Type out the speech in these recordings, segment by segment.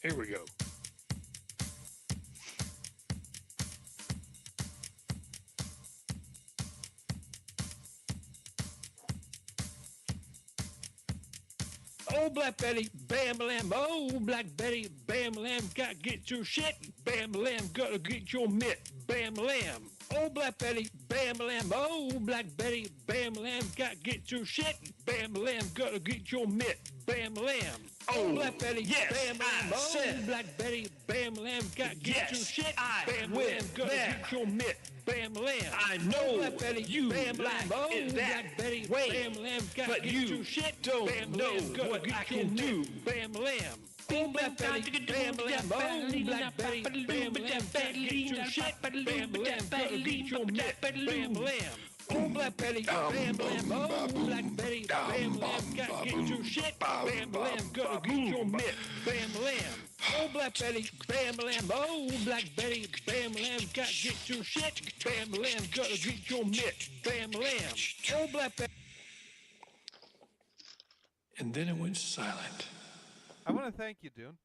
Here we go. Oh, Black Betty, bam lamb. Oh, Black Betty, bam lamb. Gotta get your shit. Bam lamb, gotta get your mitt. Bam lamb. Oh, Black Betty, bam lamb. Oh, Black Betty, bam lamb. Gotta get your shit. Bam lamb, gotta get your mitt. Bam lamb. Oh, Black Betty, yes, bam lamb. I Oh, said. Black Betty, bam lamb. Gotta get Yes, your shit. I Bam will lamb, gotta there. get your mitt. Bam lamb. I Oh, know Black Betty, you bam lamb. like Oh, it that Black Betty, way, bam lamb. Gotta but get you your shit. don't Bam know lamb, gotta what get I your can do. mitt. Bam lamb. Oh, Black Betty, bam lamb. Oh, Black Betty, bam lamb. Gotta get your shit. Bam lamb, gotta get your mitt. Bam lamb. Oh, Black Betty, bam lamb. Oh, Black Betty, bam lamb. Gotta get your shit. Bam lamb, gotta get your mitt. Bam lamb. Oh, Black Betty, bam lamb. Oh, Black Betty, bam lamb. Gotta get your shit. Bam lamb, gotta get your mitt. Bam lamb. Oh, Black Betty. And then it went silent. I want to thank you, Dune.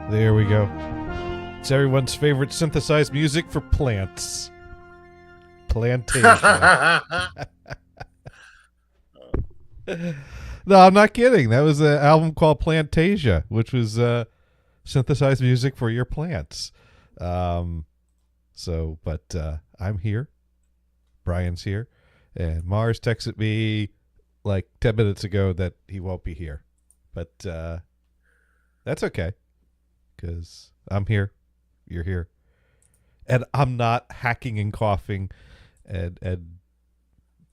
There we go. It's everyone's favorite synthesized music for plants. Plantation. No, I'm not kidding. That was an album called Plantasia, which was synthesized music for your plants. But I'm here. Brian's here. And Mars texted me like 10 minutes ago that he won't be here. But that's okay. Because I'm here. You're here. And I'm not hacking and coughing and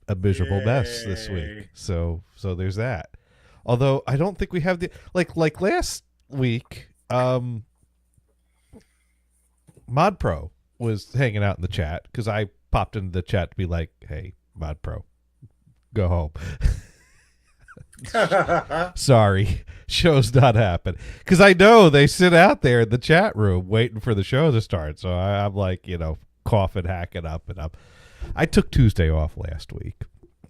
a miserable mess this Yay. week. So there's that. Although I don't think we have the like last week. Mod Pro was hanging out in the chat because I popped into the chat to be like, "Hey, Mod Pro, go home." Sorry, show's not happening because I know they sit out there in the chat room waiting for the show to start. So I'm like, coughing, hacking up, and I took Tuesday off last week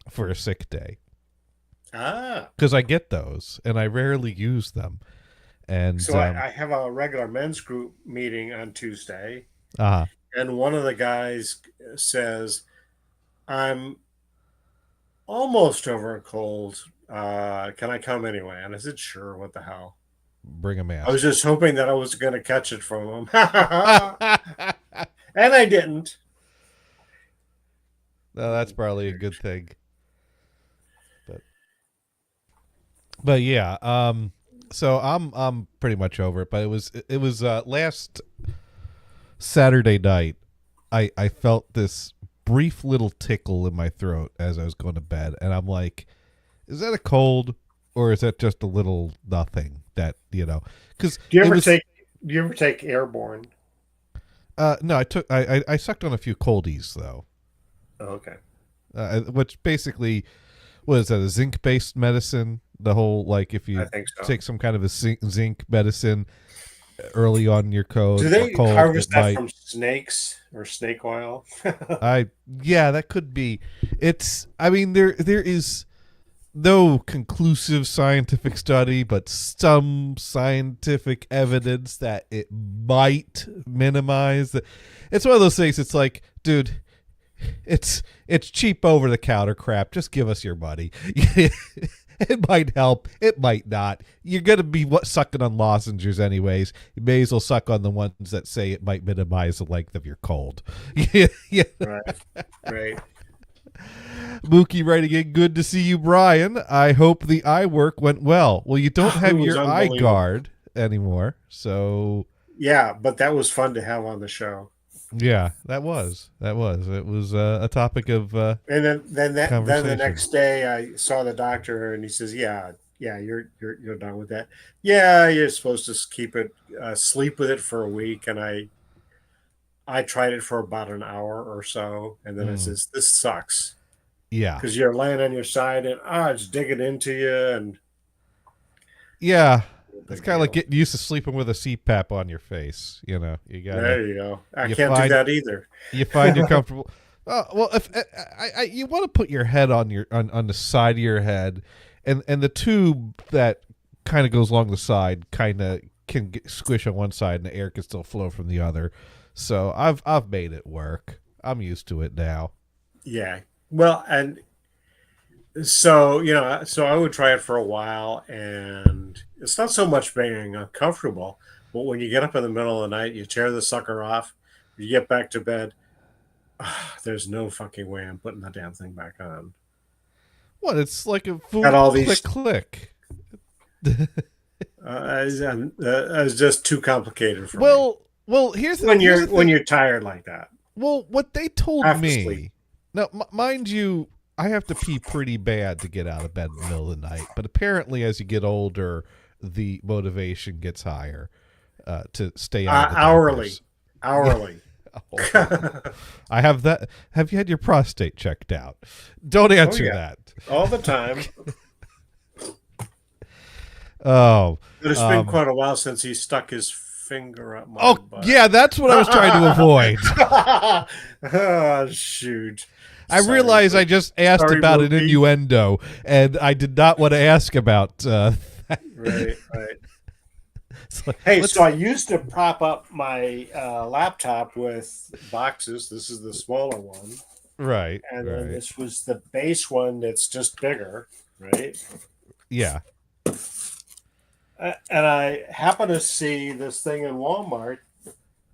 for a sick day because I get those and I rarely use them. And so I have a regular men's group meeting on Tuesday, uh-huh. and one of the guys says, "I'm almost over a cold. Can I come anyway?" And I said, "Sure. What the hell? Bring a mask." I was just hoping that I was going to catch it from him, and I didn't. No, that's probably a good thing. But yeah, so I'm pretty much over it. But it was last Saturday night. I felt this brief little tickle in my throat as I was going to bed, and I'm like, is that a cold or is that just a little nothing that because Do you ever take Airborne? No, I sucked on a few coldies though. Oh, okay. Which basically was that a zinc based medicine. The whole if you I think so. take some kind of a zinc medicine early on in your cold. Do they cold, harvest that might, from snakes or snake oil? Yeah, that could be. There is no conclusive scientific study, but some scientific evidence that it might minimize the. It's one of those things. It's like, dude, it's cheap over the counter crap. Just give us your money. It might help. It might not. You're going to be sucking on lozenges anyways. You may as well suck on the ones that say it might minimize the length of your cold. Yeah. Right. Mookie writing in, good to see you, Brian. I hope the eye work went well. Well, you don't have It was your eye unbelievable. guard anymore, so... Yeah, but that was fun to have on the show. Yeah, that was. It was a topic of And then the conversation. next day I saw the doctor and he says, "Yeah, you're done with that. Yeah, you're supposed to keep it, sleep with it for a week." And I tried it for about an hour or so, and then it says, "This sucks." Yeah. Because you're laying on your side and it's digging into you, and Yeah. It's kind of like getting used to sleeping with a CPAP on your face. You got there you go. I you can't do find- that either. You find you're comfortable. Well, if you want to put your head on on the side of your head, and the tube that kind of goes along the side kind of can squish on one side, and the air can still flow from the other. So I've made it work. I'm used to it now. Yeah. Well, and so so I would try it for a while, and it's not so much being uncomfortable, but when you get up in the middle of the night, you tear the sucker off, you get back to bed. There's no fucking way I'm putting the damn thing back on. What? It's like a full Got all click these- click. It's just too complicated for me. Well, here's When here's the when thing. you're tired like that. Well, what they told Have to me. sleep. Now, mind you, I have to pee pretty bad to get out of bed in the middle of the night. But apparently, as you get older, the motivation gets higher to stay out of the Hourly. diapers. Hourly. I have that. Have you had your prostate checked out? Don't answer yeah. that. All the time. Oh. But it's been quite a while since he stuck his finger up my Oh, butt. yeah, that's what I was trying to avoid. Oh, shoot. I Sorry, realize I but- just asked sorry, about an Mookie. innuendo, and I did not want to ask about. Right. So Hey, let's- so I used to prop up my laptop with boxes. This is the smaller one. right, And then right, this was the base one that's just bigger, right? yeah. And I happen to see this thing in Walmart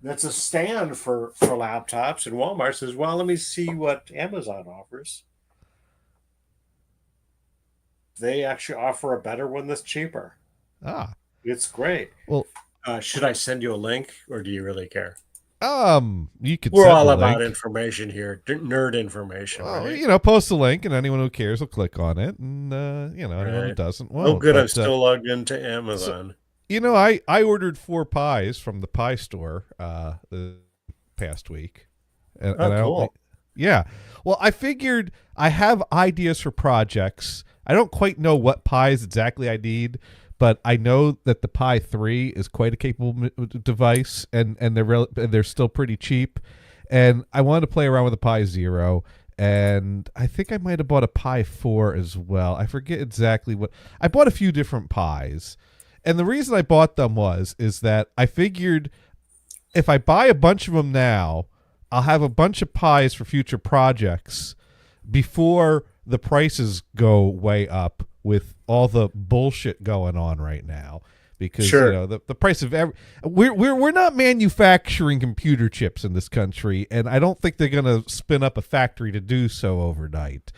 that's a stand for laptops. And Walmart says, well, let me see what Amazon offers. They actually offer a better one that's cheaper. Ah, It's great. well, Should I send you a link or do you really care? You could We're send all the about link. information here, nerd information, Well, right? post a link, and anyone who cares will click on it, and anyone who Right. doesn't Oh, won't. good. I'm But still logged into so, Amazon. I ordered 4 pies from the pie store the past week, and Oh, I cool. yeah. Well, I figured I have ideas for projects. I don't quite know what pies exactly I need, but I know that the Pi 3 is quite a capable device, and they're still pretty cheap. And I wanted to play around with the Pi Zero, and I think I might have bought a Pi 4 as well. I forget exactly what. I bought a few different pies, and the reason I bought them is that I figured if I buy a bunch of them now, I'll have a bunch of pies for future projects before the prices go way up with all the bullshit going on right now. Because Sure. the price of we're not manufacturing computer chips in this country, and I don't think they're going to spin up a factory to do so overnight.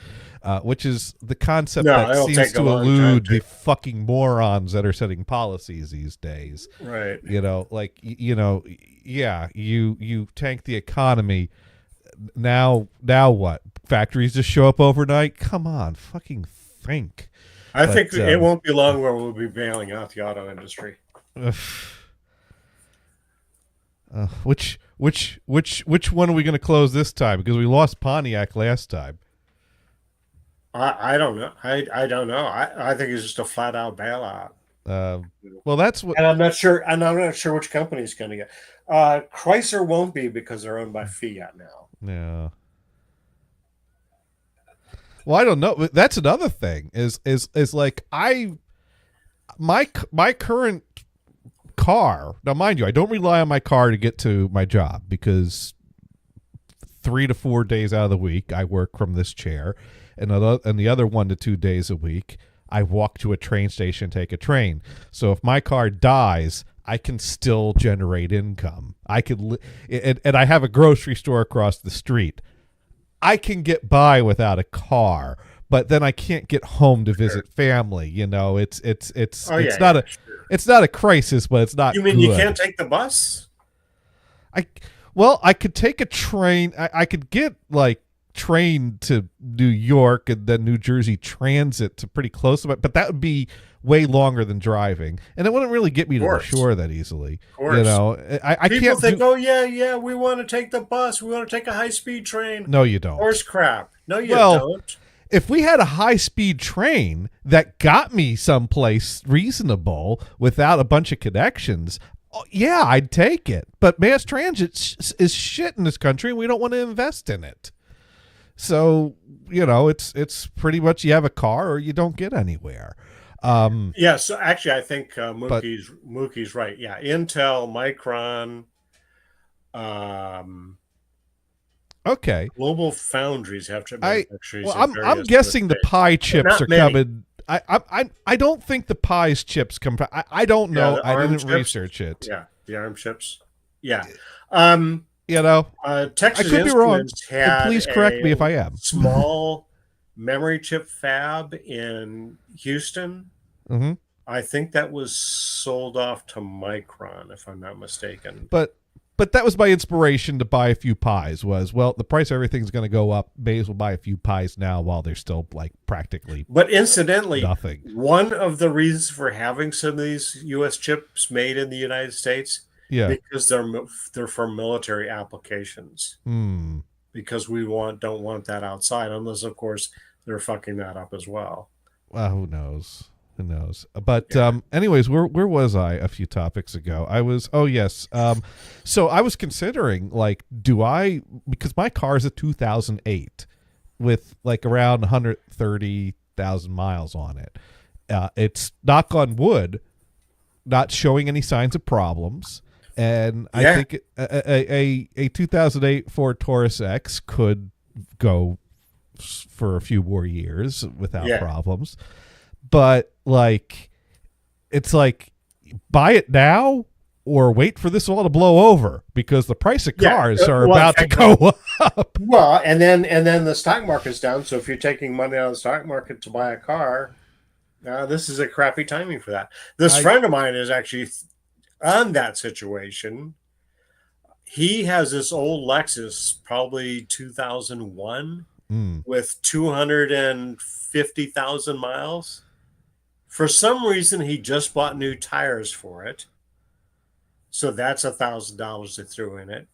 Which is the concept No, that it'll seems take a to long time elude to- the fucking morons that are setting policies these days. Right. Yeah, you tank the economy. Now what? Factories just show up overnight? Come on, fucking think. I But, think it won't be long where we'll be bailing out the auto industry. Which one are we going to close this time? Because we lost Pontiac last time. I don't know. I don't know. I think it's just a flat out bailout. Well, that's what. And I'm not sure. And I'm not sure which company is going to get. Chrysler won't be because they're owned by Fiat now. Yeah. Well, I don't know. That's another thing. Is like my current car. Now, mind you, I don't rely on my car to get to my job because 3 to 4 days out of the week I work from this chair, and the other 1 to 2 days a week I walk to a train station, take a train. So if my car dies, I can still generate income. I could, and I have a grocery store across the street. I can get by without a car, but then I can't get home to visit family. It's Oh, yeah, not yeah, a sure. it's not a crisis, but it's not. You mean you good. can't take the bus? I could take a train. I could get like train to New York and then New Jersey Transit to pretty close to it, but that would be way longer than driving, and it wouldn't really get me to the course. shore that easily. Of course. I People can't think, do, oh yeah, we want to take the bus. We want to take a high speed train. No, you don't. Horse crap. No, you Well, don't. If we had a high-speed train that got me someplace reasonable without a bunch of connections, yeah, I'd take it. But mass transit is shit in this country, and we don't want to invest in it. So, it's pretty much you have a car or you don't get anywhere. Yeah. So actually, I think Mookie's right. Yeah, Intel, Micron, Okay. Global Foundries have chip I'm manufacturers. guessing the Pi chips not are many. coming. I don't think the Pi's chips come. I don't know. the I ARM didn't chips. research it. Yeah, the ARM chips. Yeah. Texas I could be wrong. Instruments And had please correct me if I am. small memory chip fab in Houston. Mm-hmm. I think that was sold off to Micron, if I'm not mistaken. But that was my inspiration to buy a few pies. The price of everything's going to go up. May as well buy a few pies now while they're still like practically But incidentally, nothing. one of the reasons for having some of these U.S. chips made in the United States, Yeah. because they're for military applications. Because we don't want that outside, unless of course they're fucking that up as well. Well, who knows? Who knows? But anyways, where was I a few topics ago? I was so I was considering like, because my car is a 2008 with like around 130,000 miles on it. It's, knock on wood, not showing any signs of problems. And I think a 2008 Ford Taurus X could go for a few more years without problems. But like, it's like, buy it now or wait for this all to blow over, because the price of cars are about to go up. Well, and then the stock market's down. So if you're taking money out of the stock market to buy a car, this is a crappy timing for that. This friend of mine is actually on that situation. he has this old Lexus, probably 2001, Mm. with 250,000 miles. For some reason, he just bought new tires for it. So that's $1,000 they threw in it.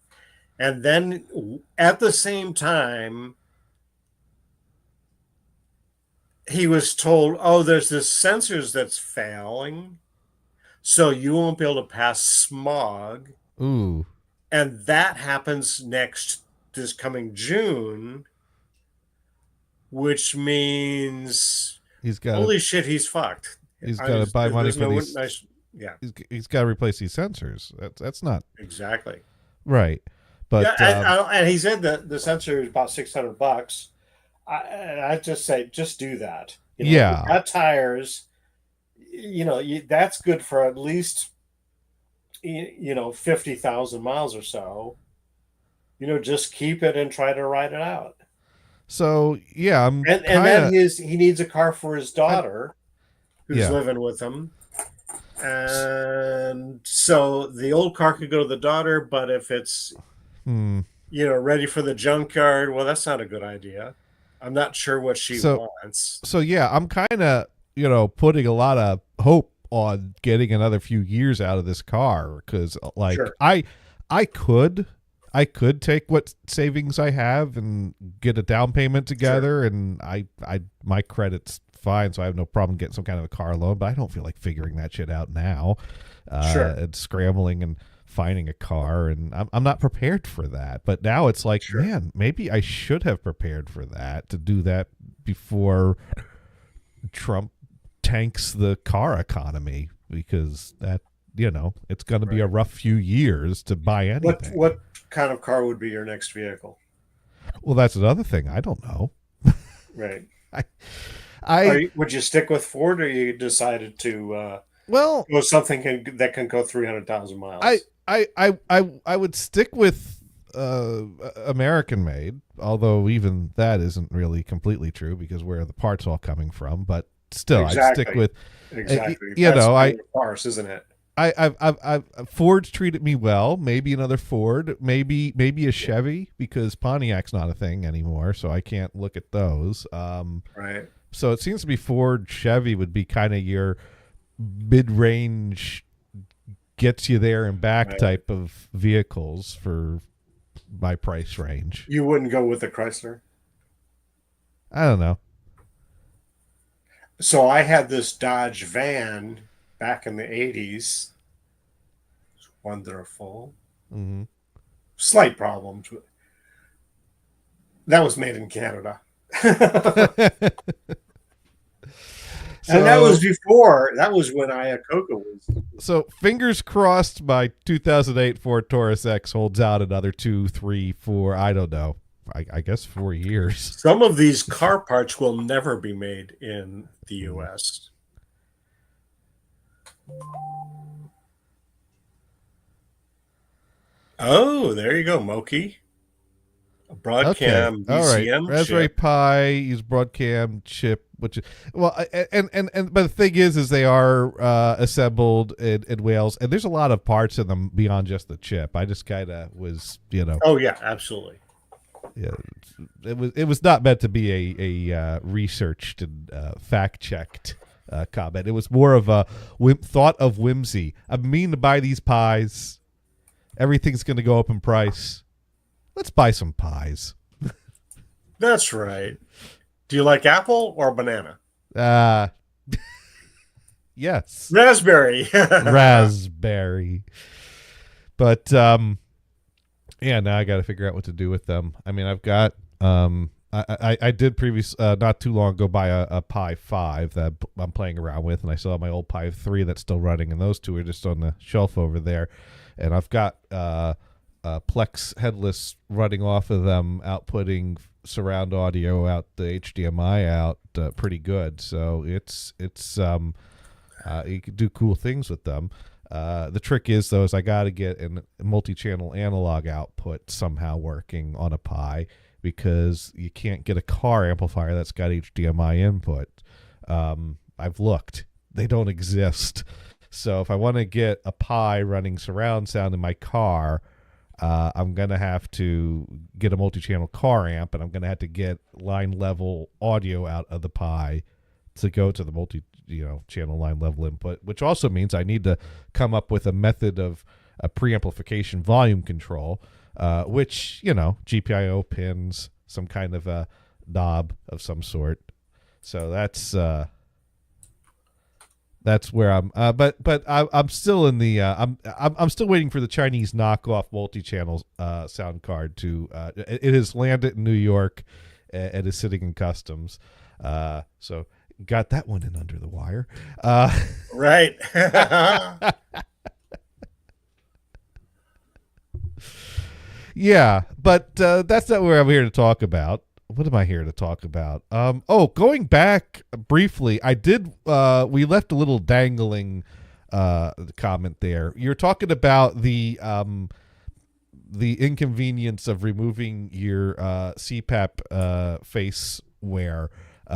And then at the same time, he was told, oh, there's this sensors that's failing. So you won't be able to pass smog. Ooh. And that happens this coming June, which means He's got holy shit, he's fucked. he's got to buy money there's for no these. nice, yeah, He's got to replace these sensors. That's not exactly. right. But Yeah, and he said that the sensor is about $600. I just say, just do that. You know, Yeah. you've got tires. You know, that's good for at least 50,000 miles or so. You know, just keep it and try to ride it out. so yeah, I'm And kinda, then he needs a car for his daughter, who's Yeah. living with him. And so the old car could go to the daughter, but if it's ready for the junkyard, well, that's not a good idea. I'm not sure what she wants. So yeah, I'm kind of putting a lot of hope on getting another few years out of this car because like Sure. I could take what savings I have and get a down payment together, and I my credit's fine, so I have no problem getting some kind of a car loan. But I don't feel like figuring that shit out now, Sure. and scrambling and finding a car, and I'm not prepared for that. But now it's like, Sure. man, maybe I should have prepared for that, to do that before Trump tanks the car economy, because that it's going to be a rough few years to buy anything. What kind of car would be your next vehicle? Well, that's another thing. I don't know. Right. I Would you stick with Ford, or you decided to well, go something that can go 300,000 miles? I would stick with American made, although even that isn't really completely true because where are the parts all coming from? But still, I'd stick Exactly. with Exactly. you know, a farce, isn't it? I've Ford's treated me well. Maybe another Ford, maybe a Chevy, because Pontiac's not a thing anymore, so I can't look at those. Right. So it seems to be Ford, Chevy would be kind of your mid-range, gets you there and back Right. type of vehicles for my price range. You wouldn't go with the Chrysler? I don't know. So I had this Dodge van back in the 80s. It's wonderful. Hmm. Slight problems. That was made in Canada. And that was when Iacocca was. So fingers crossed my 2008 Ford Taurus X holds out another 2, 3, 4, I don't know. I guess 4 years. Some of these car parts will never be made in the U.S. Oh, there you go, Moki. A Broadcom All right. VCM Raspberry chip. Pi use Broadcom chip, which is but the thing is they are assembled in Wales, and there's a lot of parts in them beyond just the chip. I just kind of was, Oh yeah, absolutely. yeah, it was not meant to be a researched and fact checked comment. It was more of a thought of whimsy. I mean to buy these pies. Everything's going to go up in price. Let's buy some pies. That's right. Do you like apple or banana? Yes. Raspberry. Raspberry. But yeah, now I got to figure out what to do with them. I mean, I've got I did not too long ago buy a Pi 5 that I'm playing around with, and I still have my old Pi 3 that's still running, and those two are just on the shelf over there. And I've got Plex headless running off of them, outputting surround audio out the HDMI out pretty good. So it's you can do cool things with them. The trick is, though, is I got to get a multi-channel analog output somehow working on a Pi, because you can't get a car amplifier that's got HDMI input. I've looked. They don't exist. So if I want to get a Pi running surround sound in my car, I'm going to have to get a multi-channel car amp, and I'm going to have to get line level audio out of the Pi to go to the channel line level input, which also means I need to come up with a method of a preamplification volume control, which, GPIO pins, some kind of a knob of some sort. So that's where I'm. But I'm still in the. I'm still waiting for the Chinese knockoff multi-channel sound card to. It has landed in New York, and is sitting in customs. So got that one in under the wire. Right. Yeah, but that's not what I'm here to talk about. What am I here to talk about? Going back briefly, I did. We left a little dangling comment there. You're talking about the inconvenience of removing your CPAP face wear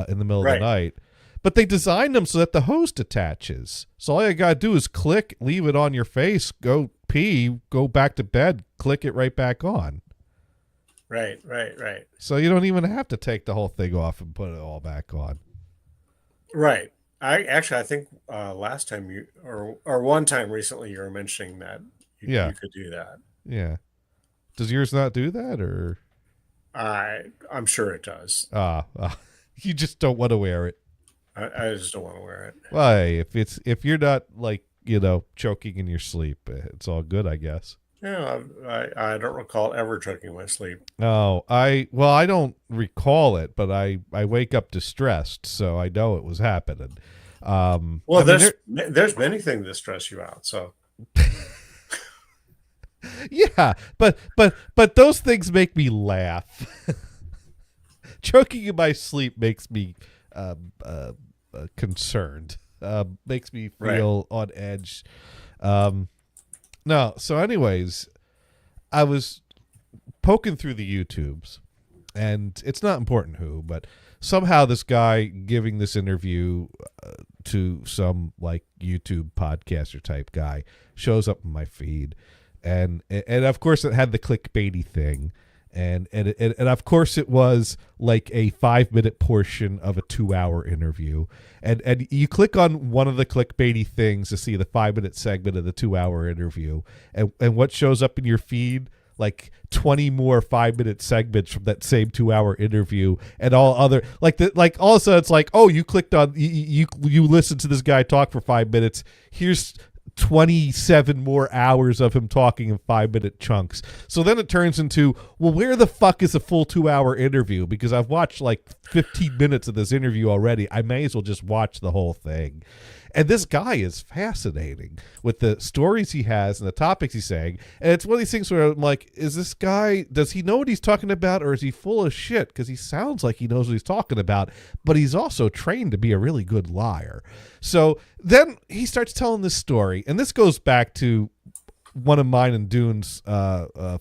in the middle of the night. But they designed them so that the host attaches. So all you got to do is click, leave it on your face, go pee, go back to bed, click it right back on. Right. So you don't even have to take the whole thing off and put it all back on. Right. I think last time or one time recently you were mentioning that you could do that. Yeah. Does yours not do that, or? I'm sure it does. You just don't want to wear it. I just don't want to wear it. Why? If you're not choking in your sleep, it's all good, I guess. Yeah, I don't recall ever choking my sleep. Oh, I don't recall it, but I wake up distressed, so I know it was happening. There's many things that stress you out. So yeah, but those things make me laugh. Choking in my sleep makes me concerned. Makes me feel on edge. No, so anyways, I was poking through the YouTubes, and it's not important who, but somehow this guy giving this interview to some YouTube podcaster type guy shows up in my feed, and of course it had the clickbaity thing, and of course it was like a 5-minute portion of a 2-hour interview, and you click on one of the clickbaity things to see the 5-minute segment of the 2-hour interview, and what shows up in your feed, like 20 more 5-minute segments from that same 2-hour interview, and all other all of a sudden it's like, oh, you clicked on you listened to this guy talk for 5 minutes, here's 27 more hours of him talking in 5-minute chunks. So then it turns into, well, where the fuck is a full 2-hour interview? Because I've watched 15 minutes of this interview already. I may as well just watch the whole thing. And this guy is fascinating with the stories he has and the topics he's saying. And it's one of these things where I'm like, is this guy, does he know what he's talking about, or is he full of shit? Because he sounds like he knows what he's talking about, but he's also trained to be a really good liar. So then he starts telling this story, and this goes back to one of mine and Dune's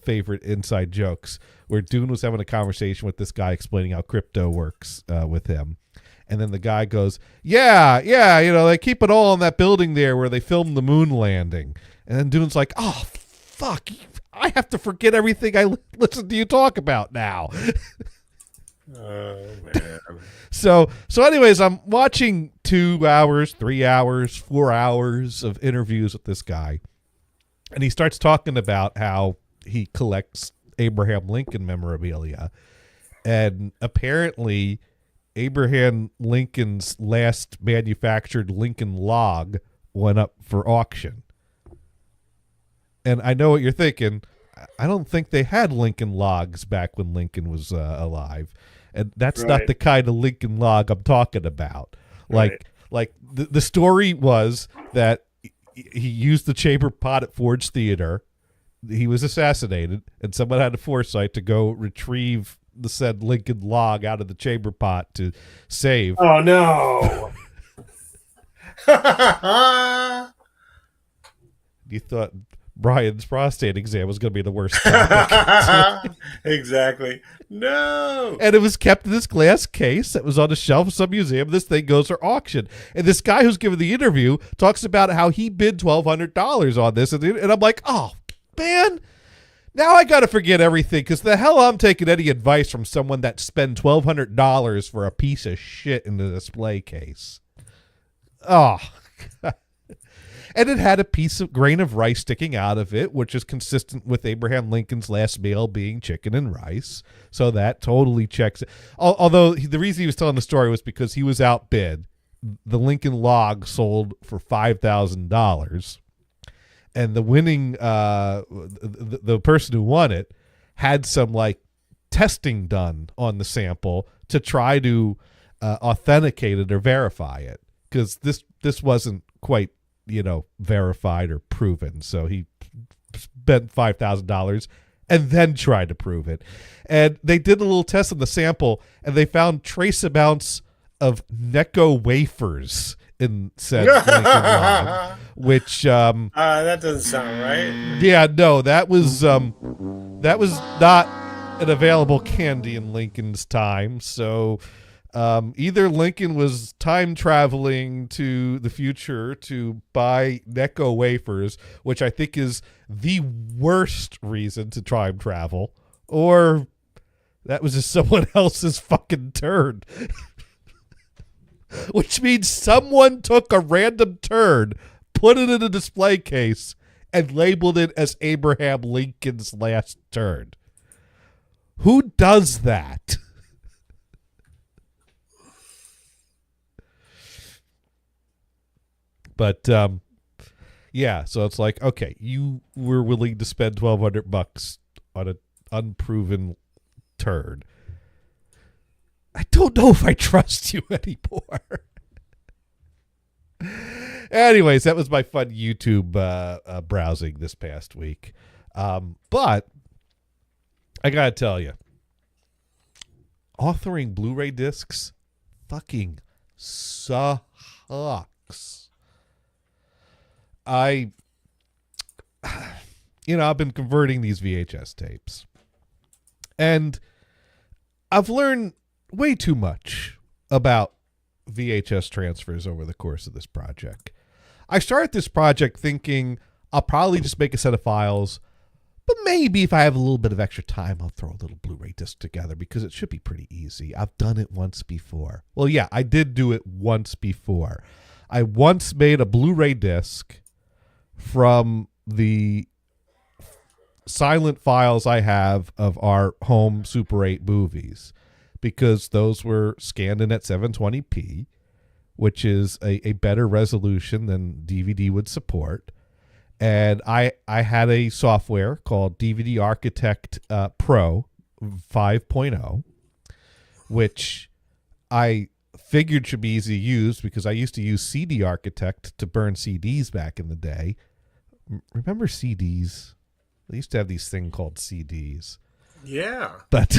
favorite inside jokes, where Dune was having a conversation with this guy explaining how crypto works with him. And then the guy goes, yeah, they keep it all in that building there where they filmed the moon landing. And then Dune's like, oh, fuck, I have to forget everything I listened to you talk about now. Oh, man. So anyways, I'm watching 2 hours, 3 hours, 4 hours of interviews with this guy. And he starts talking about how he collects Abraham Lincoln memorabilia. And apparently Abraham Lincoln's last manufactured Lincoln log went up for auction. And I know what you're thinking. I don't think they had Lincoln logs back when Lincoln was alive. And that's not the kind of Lincoln log I'm talking about. The story was that he used the chamber pot at Ford's Theater. He was assassinated, and someone had the foresight to go retrieve the said Lincoln log out of the chamber pot to save. Oh, no. You thought Brian's prostate exam was going to be the worst topic. Exactly. No. And it was kept in this glass case that was on a shelf of some museum. This thing goes for auction. And this guy who's giving the interview talks about how he bid $1,200 on this. And I'm like, oh, man, Now I got to forget everything because the hell I'm taking any advice from someone that spent $1,200 for a piece of shit in the display case. Oh, and it had a piece of grain of rice sticking out of it, which is consistent with Abraham Lincoln's last meal being chicken and rice. So that totally checks it. Although the reason he was telling the story was because he was outbid. The Lincoln log sold for $5,000. And the winning, the person who won it had some like testing done on the sample to try to authenticate it or verify it, because this wasn't quite, verified or proven. So he spent $5,000 and then tried to prove it. And they did a little test on the sample, and they found trace amounts of Necco wafers in said Lincoln log, which that doesn't sound right. yeah, no, that was not an available candy in Lincoln's time. So either Lincoln was time traveling to the future to buy Necco wafers, which I think is the worst reason to time travel, or that was just someone else's fucking turn. Which means someone took a random turd, put it in a display case, and labeled it as Abraham Lincoln's last turd. Who does that? But yeah, so it's like, okay, you were willing to spend $1,200 on an unproven turd. I don't know if I trust you anymore. Anyways, that was my fun YouTube browsing this past week. But I gotta tell you, authoring Blu-ray discs fucking sucks. I've been converting these VHS tapes, and I've learned way too much about VHS transfers over the course of this project. I started this project thinking I'll probably just make a set of files, but maybe if I have a little bit of extra time, I'll throw a little Blu-ray disc together because it should be pretty easy. I've done it once before. Well, yeah, I did do it once before. I once made a Blu-ray disc from the silent files I have of our home Super 8 movies, because those were scanned in at 720p, which is a better resolution than DVD would support. And I had a software called DVD Architect Pro 5.0, which I figured should be easy to use because I used to use CD Architect to burn CDs back in the day. Remember CDs? They used to have these thing called CDs. Yeah. But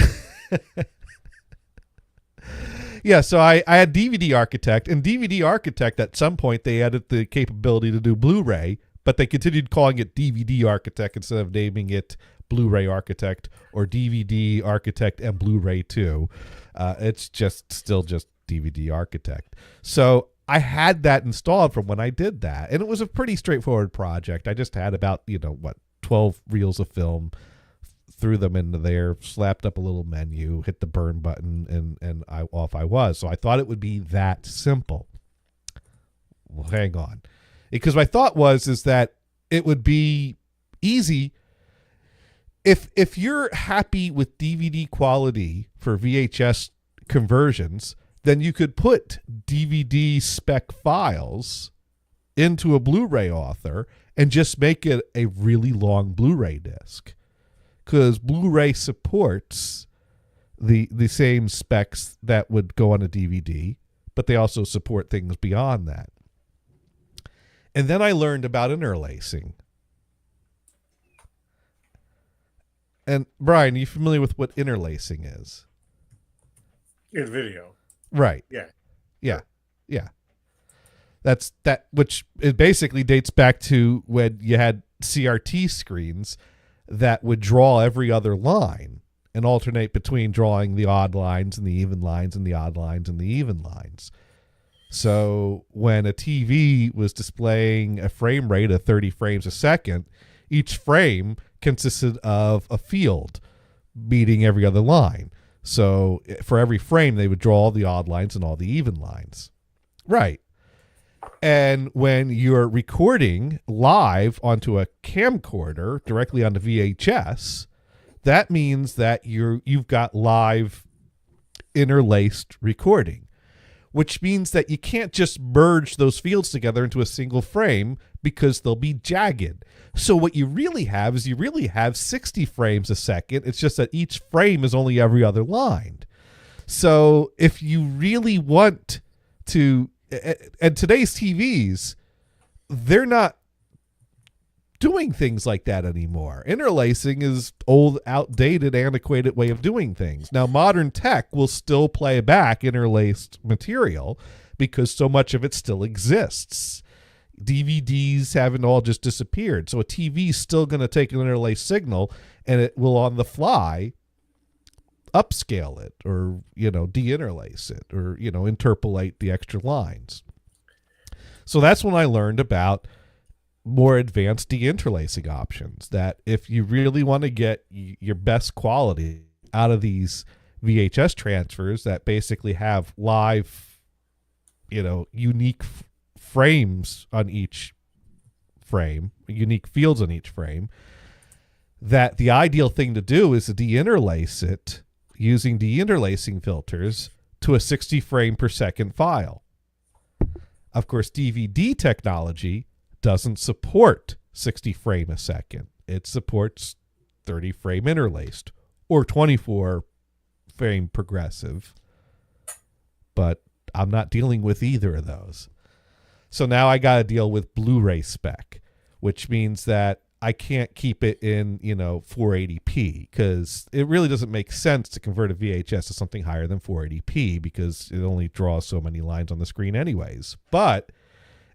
yeah, so I had DVD Architect, and DVD Architect at some point they added the capability to do Blu-ray, but they continued calling it DVD Architect instead of naming it Blu-ray Architect or DVD Architect and Blu-ray 2. It's still just DVD Architect. So I had that installed from when I did that, and it was a pretty straightforward project. I just had about 12 reels of film, threw them into there, slapped up a little menu, hit the burn button, and off I was. So I thought it would be that simple. Well, hang on. Because my thought is that it would be easy if you're happy with DVD quality for VHS conversions, then you could put DVD spec files into a Blu-ray author and just make it a really long Blu-ray disc. Because Blu-ray supports the same specs that would go on a DVD, but they also support things beyond that. And then I learned about interlacing. And Brian, are you familiar with what interlacing is? In video. Right. Yeah. Yeah. Yeah. That's that, which it basically dates back to when you had CRT screens that would draw every other line and alternate between drawing the odd lines and the even lines and the odd lines and the even lines. So when a TV was displaying a frame rate of 30 frames a second, each frame consisted of a field meeting every other line. So for every frame, they would draw all the odd lines and all the even lines. Right. And when you're recording live onto a camcorder directly onto VHS, that means that you've got live interlaced recording, which means that you can't just merge those fields together into a single frame because they'll be jagged. So what you really have is 60 frames a second. It's just that each frame is only every other line. So if you really want to, and today's TVs, they're not doing things like that anymore. Interlacing is old, outdated, antiquated way of doing things. Now, modern tech will still play back interlaced material because so much of it still exists. DVDs haven't all just disappeared. So a TV is still going to take an interlaced signal and it will on the fly upscale it or, de-interlace it or, interpolate the extra lines. So that's when I learned about more advanced deinterlacing options, that if you really want to get your best quality out of these VHS transfers that basically have live, unique frames on each frame, unique fields on each frame, that the ideal thing to do is to deinterlace it using deinterlacing filters to a 60 frame per second file. Of course, DVD technology doesn't support 60 frame a second. It supports 30 frame interlaced or 24 frame progressive. But I'm not dealing with either of those. So now I got to deal with Blu-ray spec, which means that I can't keep it in, 480p because it really doesn't make sense to convert a VHS to something higher than 480p because it only draws so many lines on the screen anyways. But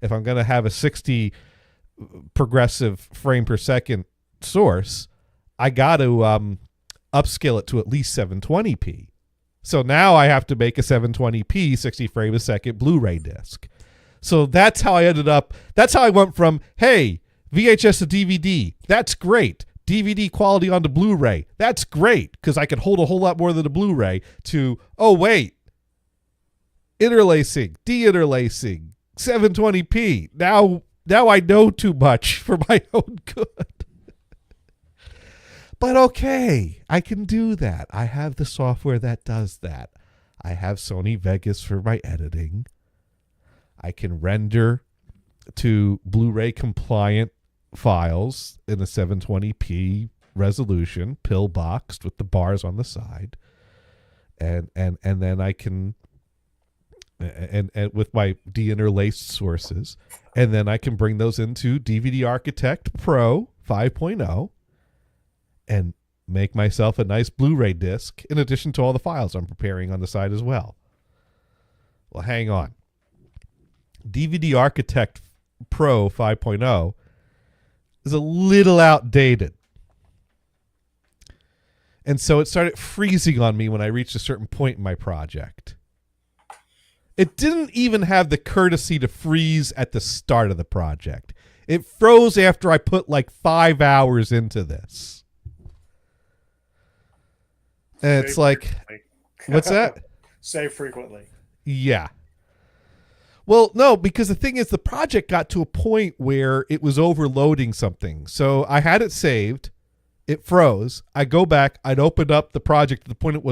if I'm going to have a 60 progressive frame per second source, I got to upscale it to at least 720p. So now I have to make a 720p 60 frame a second Blu-ray disc. So that's how I went from, hey, VHS to DVD, that's great. DVD quality onto Blu-ray, that's great because I can hold a whole lot more than a Blu-ray, to, oh wait, interlacing, deinterlacing, 720p. Now I know too much for my own good. But okay, I can do that. I have the software that does that. I have Sony Vegas for my editing. I can render to Blu-ray compliant files in a 720p resolution, pill boxed with the bars on the side. And then I can and with my deinterlaced sources, and then I can bring those into DVD Architect Pro 5.0 and make myself a nice Blu-ray disc in addition to all the files I'm preparing on the side as well. Well, hang on. DVD Architect Pro 5.0 is a little outdated. And so it started freezing on me when I reached a certain point in my project. It didn't even have the courtesy to freeze at the start of the project. It froze after I put like 5 hours into this. And it's like, what's that? Say frequently. Yeah. Well, no, because the thing is the project got to a point where it was overloading something. So I had it saved. It froze. I go back. I'd open up the project at the point it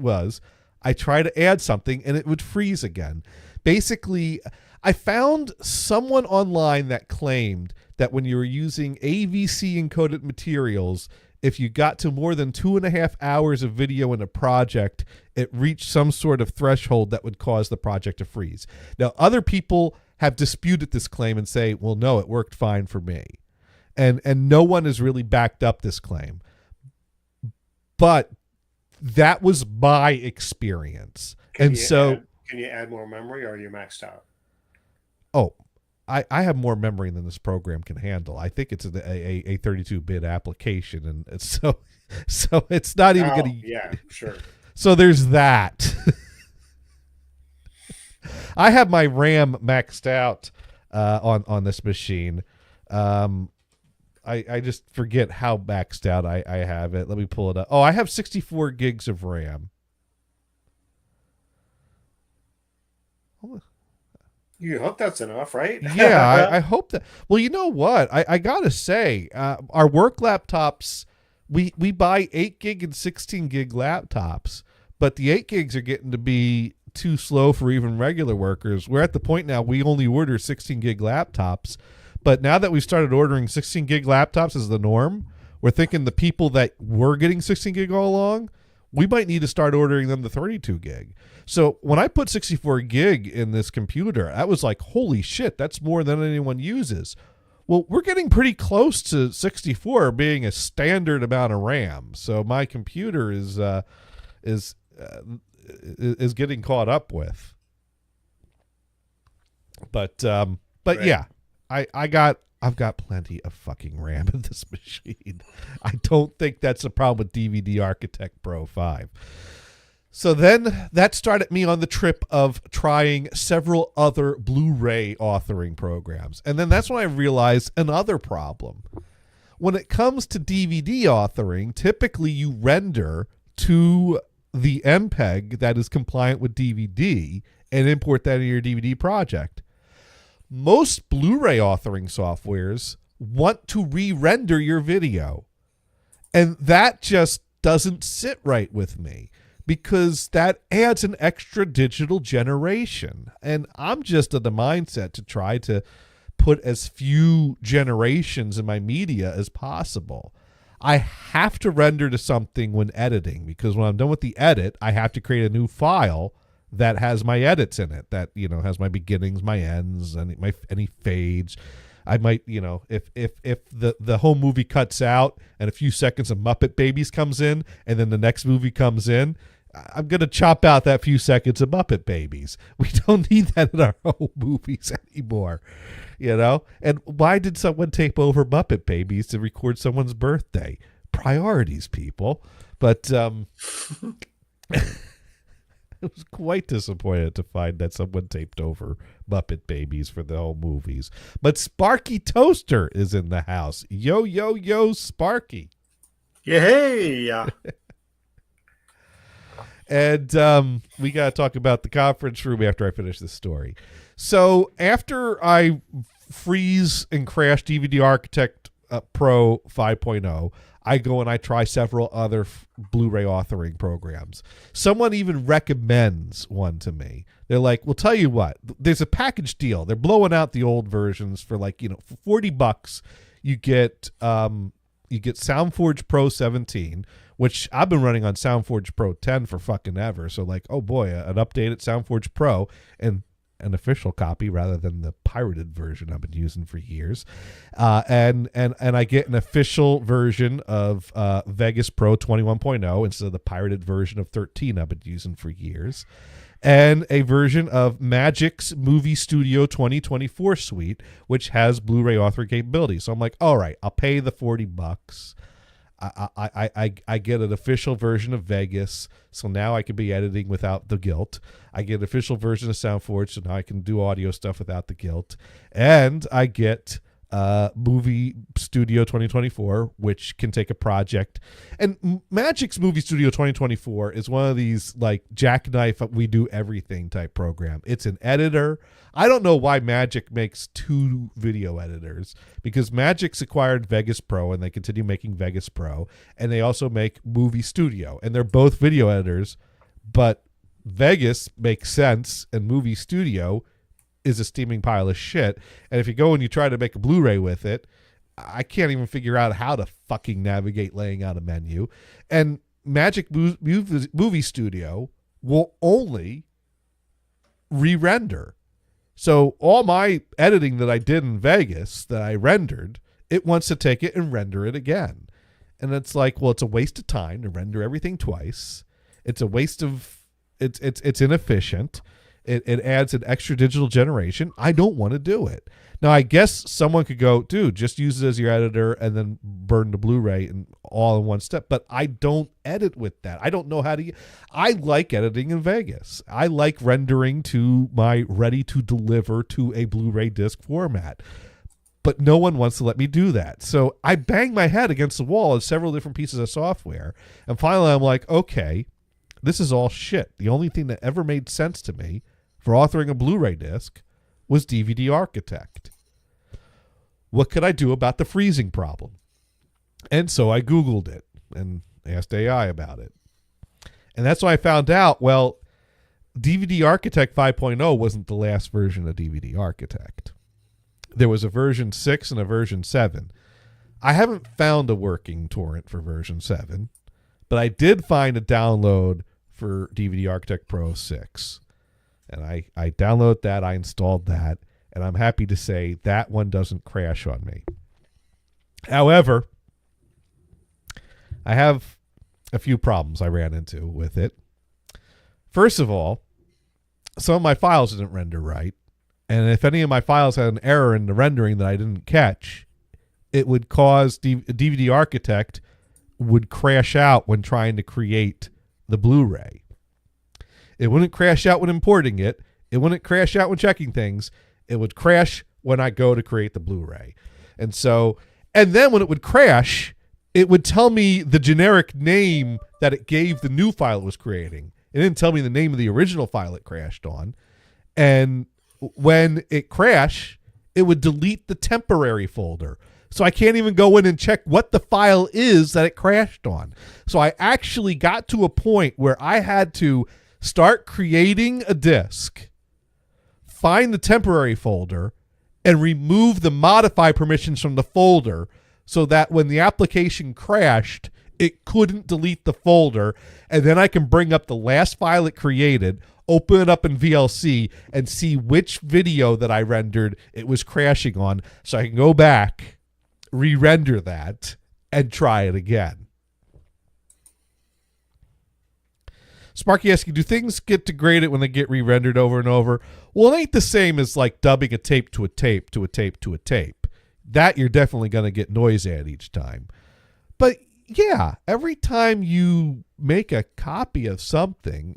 was. I try to add something and it would freeze again. Basically, I found someone online that claimed that when you were using AVC encoded materials, if you got to more than 2.5 hours of video in a project, it reached some sort of threshold that would cause the project to freeze. Now, other people have disputed this claim and say, well, no, it worked fine for me. And no one has really backed up this claim. But that was my experience. Can you add more memory, or are you maxed out? Oh, I have more memory than this program can handle. I think it's a 32-bit application, and it's so it's not even going to. Yeah, sure. So there's that. I have my RAM maxed out on this machine. I just forget how maxed out I have it. Let me pull it up. Oh, I have 64 gigs of RAM. You hope that's enough, right? Yeah, I hope that. Well, you know what? I gotta say, our work laptops, we buy 8 gig and 16 gig laptops, but the 8 gigs are getting to be too slow for even regular workers. We're at the point now we only order 16 gig laptops, but now that we've started ordering 16 gig laptops as the norm, we're thinking the people that were getting 16 gig all along, we might need to start ordering them the 32 gig. So when I put 64 gig in this computer, I was like, holy shit, that's more than anyone uses. Well, we're getting pretty close to 64 being a standard amount of RAM. So my computer is getting caught up with. But Right. yeah, I've got plenty of fucking RAM in this machine. I don't think that's a problem with DVD Architect Pro 5. So then that started me on the trip of trying several other Blu-ray authoring programs. And then that's when I realized another problem. When it comes to DVD authoring, typically you render to the MPEG that is compliant with DVD and import that in your DVD project. Most Blu-ray authoring softwares want to re-render your video. And that just doesn't sit right with me, because that adds an extra digital generation. And I'm just of the mindset to try to put as few generations in my media as possible. I have to render to something when editing, because when I'm done with the edit, I have to create a new file that has my edits in it, that, you know, has my beginnings, my ends, and any fades. I might, you know, if the whole movie cuts out and a few seconds of Muppet Babies comes in and then the next movie comes in, I'm going to chop out that few seconds of Muppet Babies. We don't need that in our whole movies anymore, you know? And why did someone tape over Muppet Babies to record someone's birthday? Priorities, people. But I was quite disappointed to find that someone taped over Muppet Babies for the whole movies. But Sparky Toaster is in the house. Yo, yo, yo, Sparky. Yeah, hey. And we got to talk about the conference room after I finish this story. So after I freeze and crash DVD Architect Pro 5.0, I go and I try several other Blu-ray authoring programs. Someone even recommends one to me. They're like, well, tell you what, there's a package deal. They're blowing out the old versions for like, you know, for $40, you get SoundForge Pro 17, which I've been running on SoundForge Pro 10 for fucking ever. So like, oh boy, an updated SoundForge Pro and an official copy rather than the pirated version I've been using for years. And I get an official version of Vegas Pro 21.0 instead of the pirated version of 13 I've been using for years. And a version of Magic's Movie Studio 2024 suite, which has Blu-ray authoring capability. So I'm like, all right, I'll pay the $40. I get an official version of Vegas, so now I can be editing without the guilt. I get an official version of SoundForge, so now I can do audio stuff without the guilt. And I get Movie Studio 2024, which can take a project. And Magic's Movie Studio 2024 is one of these like jackknife, we do everything type program. It's an editor. I don't know why Magic makes two video editors, because Magic's acquired Vegas Pro and they continue making Vegas Pro, and they also make Movie Studio, and they're both video editors, but Vegas makes sense and Movie Studio is a steaming pile of shit. And if you go and you try to make a Blu-ray with it, I can't even figure out how to fucking navigate laying out a menu. And Magic Movie Studio will only re-render. So all my editing that I did in Vegas that I rendered, it wants to take it and render it again. And it's like, well, it's a waste of time to render everything twice. It's a waste of, it's inefficient. It adds an extra digital generation. I don't want to do it. Now, I guess someone could go, dude, just use it as your editor and then burn the Blu-ray and all in one step. But I don't edit with that. I don't know how to. I like editing in Vegas. I like rendering to my ready to deliver to a Blu-ray disc format. but no one wants to let me do that. So I bang my head against the wall of several different pieces of software. And finally, I'm like, okay, this is all shit. The only thing that ever made sense to me for authoring a Blu-ray disc was DVD Architect. What could I do about the freezing problem? And so I Googled it and asked AI about it. And that's when I found out, well, DVD Architect 5.0 wasn't the last version of DVD Architect. There was a version 6 and a version 7. I haven't found a working torrent for version 7, but I did find a download for DVD Architect Pro 6. And I downloaded that, I installed that, and I'm happy to say that one doesn't crash on me. However, I have a few problems I ran into with it. First of all, some of my files didn't render right. And if any of my files had an error in the rendering that I didn't catch, it would cause DVD Architect would crash out when trying to create the Blu-ray. It wouldn't crash out when importing it. It wouldn't crash out when checking things. It would crash when I go to create the Blu-ray. And then when it would crash, it would tell me the generic name that it gave the new file it was creating. It didn't tell me the name of the original file it crashed on. And when it crashed, it would delete the temporary folder. So I can't even go in and check what the file is that it crashed on. So I actually got to a point where I had to start creating a disk, find the temporary folder, and remove the modify permissions from the folder so that when the application crashed, it couldn't delete the folder. And then I can bring up the last file it created, open it up in VLC, and see which video that I rendered it was crashing on, so I can go back, re-render that, and try it again. Sparky asking, do things get degraded when they get re-rendered over and over? Well, it ain't the same as like dubbing a tape to a tape to a tape to a tape. That you're definitely going to get noise at each time. But yeah, every time you make a copy of something,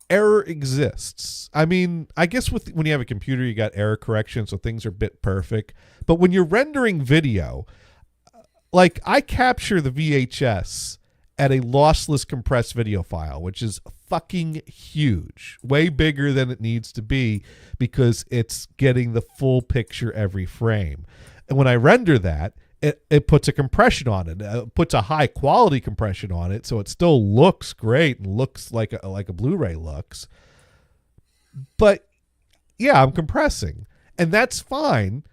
error exists. I mean, I guess when you have a computer, you got error correction, so things are bit perfect. But when you're rendering video, like I capture the VHS at a lossless compressed video file, which is fucking huge, way bigger than it needs to be because it's getting the full picture every frame. And when I render that, it puts a compression on it. It puts a high quality compression on it, so it still looks great and looks like a Blu-ray looks. But yeah, I'm compressing, and that's fine.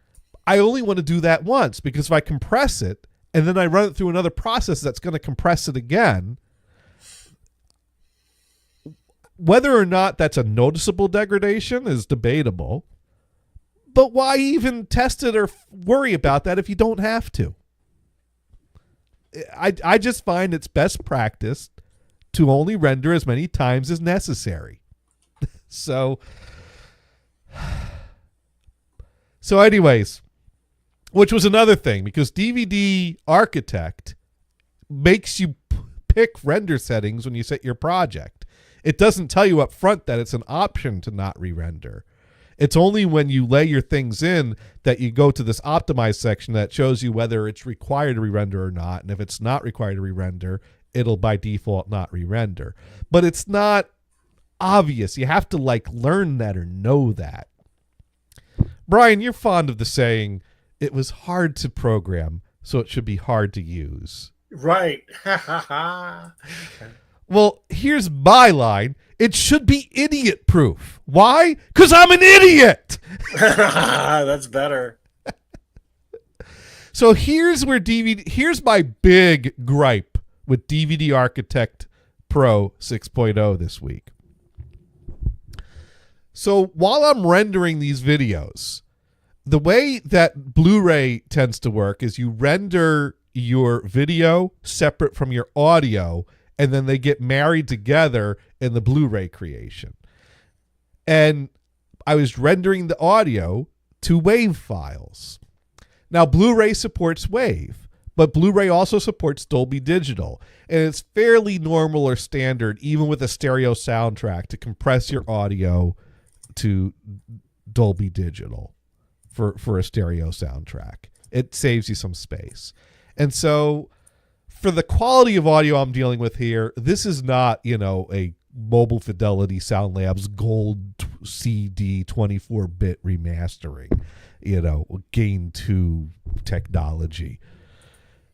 I only want to do that once, because if I compress it and then I run it through another process that's going to compress it again, whether or not that's a noticeable degradation is debatable. But why even test it or worry about that if you don't have to? I just find it's best practice to only render as many times as necessary. So anyways, which was another thing, because DVD Architect makes you pick render settings when you set your project. It doesn't tell you up front that it's an option to not re-render. It's only when you lay your things in that you go to this optimize section that shows you whether it's required to re-render or not. And if it's not required to re-render, it'll by default not re-render. But it's not obvious. You have to learn that or know that. Brian, you're fond of the saying, it was hard to program, so it should be hard to use. Right. Well, here's my line. It should be idiot proof. Why? Because I'm an idiot. That's better. So here's my big gripe with DVD Architect Pro 6.0 this week. So while I'm rendering these videos, the way that Blu-ray tends to work is you render your video separate from your audio, and then they get married together in the Blu-ray creation. And I was rendering the audio to WAV files. Now, Blu-ray supports WAV, but Blu-ray also supports Dolby Digital. And it's fairly normal or standard, even with a stereo soundtrack, to compress your audio to Dolby Digital for a stereo soundtrack. It saves you some space. And so for the quality of audio I'm dealing with here, this is not, a Mobile Fidelity Sound Labs Gold CD 24-bit remastering, Gain 2 technology.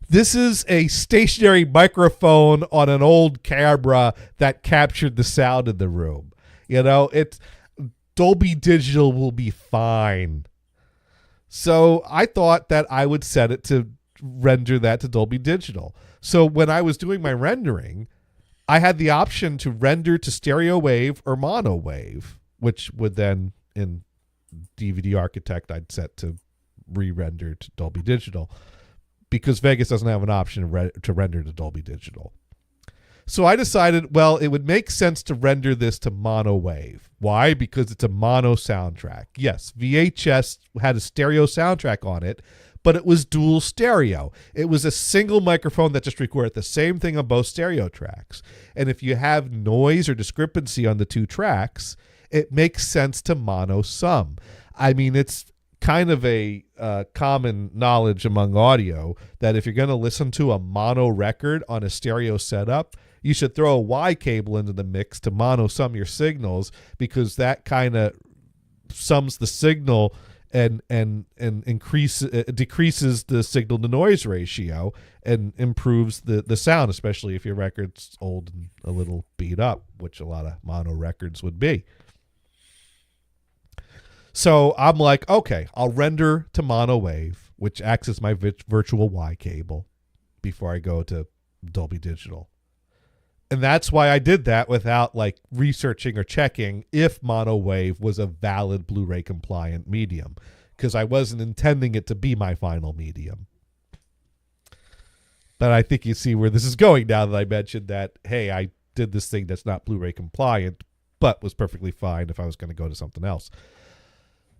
This is a stationary microphone on an old camera that captured the sound in the room. It's Dolby Digital will be fine. So I thought that I would set it to render that to Dolby Digital. So when I was doing my rendering, I had the option to render to stereo wave or mono wave, which would then in DVD Architect I'd set to re-render to Dolby Digital, because Vegas doesn't have an option to render to Dolby Digital. So I decided, well, it would make sense to render this to mono wave. Why? Because it's a mono soundtrack. Yes, VHS had a stereo soundtrack on it, but it was dual stereo. It was a single microphone that just recorded the same thing on both stereo tracks. And if you have noise or discrepancy on the two tracks, it makes sense to mono sum. I mean, it's kind of a common knowledge among audio that if you're going to listen to a mono record on a stereo setup, you should throw a Y cable into the mix to mono sum your signals, because that kind of sums the signal and decreases the signal to noise ratio and improves the sound, especially if your record's old and a little beat up, which a lot of mono records would be. So I'm like, okay, I'll render to mono wave, which acts as my virtual Y cable before I go to Dolby Digital. And that's why I did that without researching or checking if mono wave was a valid Blu-ray compliant medium, because I wasn't intending it to be my final medium. But I think you see where this is going now that I mentioned that, hey, I did this thing that's not Blu-ray compliant, but was perfectly fine if I was going to go to something else.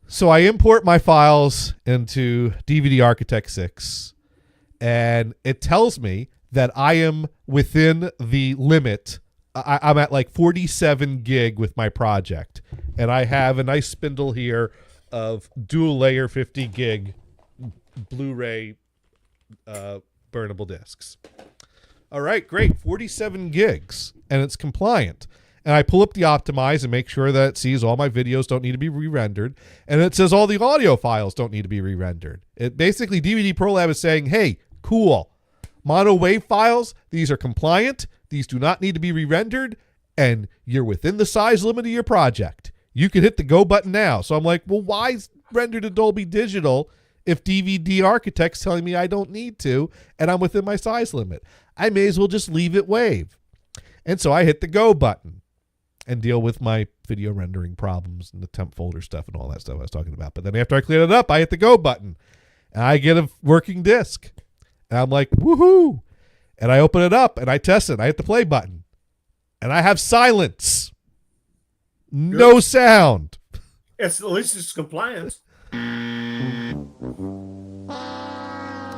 So I import my files into DVD Architect 6, and it tells me that I am within the limit. I'm at 47 gig with my project, and I have a nice spindle here of dual layer 50 gig Blu-ray burnable discs. All right, great, 47 gigs, and it's compliant. And I pull up the Optimize and make sure that it sees all my videos don't need to be re-rendered. And it says all the audio files don't need to be re-rendered. It basically, DVD ProLab is saying, hey, cool. Mono wave files, these are compliant. These do not need to be re-rendered. And you're within the size limit of your project. You can hit the go button now. So I'm like, well, why render to Dolby Digital if DVD Architect's telling me I don't need to and I'm within my size limit? I may as well just leave it wave. And so I hit the go button and deal with my video rendering problems and the temp folder stuff and all that stuff I was talking about. But then after I cleared it up, I hit the go button and I get a working disc. And I'm like, woohoo. And I open it up and I test it. I hit the play button and I have silence. No sound. At least it's compliant. I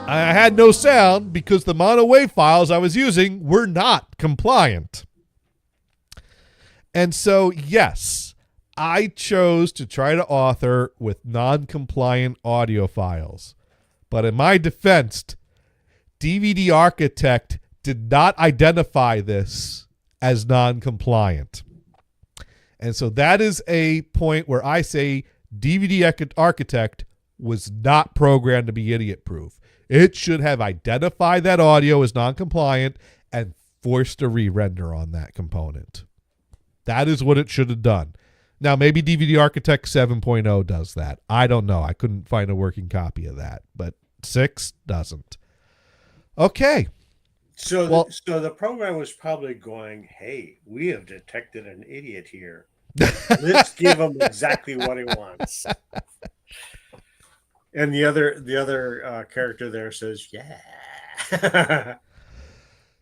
had no sound because the mono wave files I was using were not compliant. And so, yes, I chose to try to author with non-compliant audio files. But in my defense, DVD Architect did not identify this as non-compliant. And so that is a point where I say DVD Architect was not programmed to be idiot-proof. It should have identified that audio as non-compliant and forced a re-render on that component. That is what it should have done. Now, maybe DVD Architect 7.0 does that. I don't know. I couldn't find a working copy of that, but 6 doesn't. Okay. So the program was probably going, hey, we have detected an idiot here. Let's give him exactly what he wants. And the other character there says, yeah.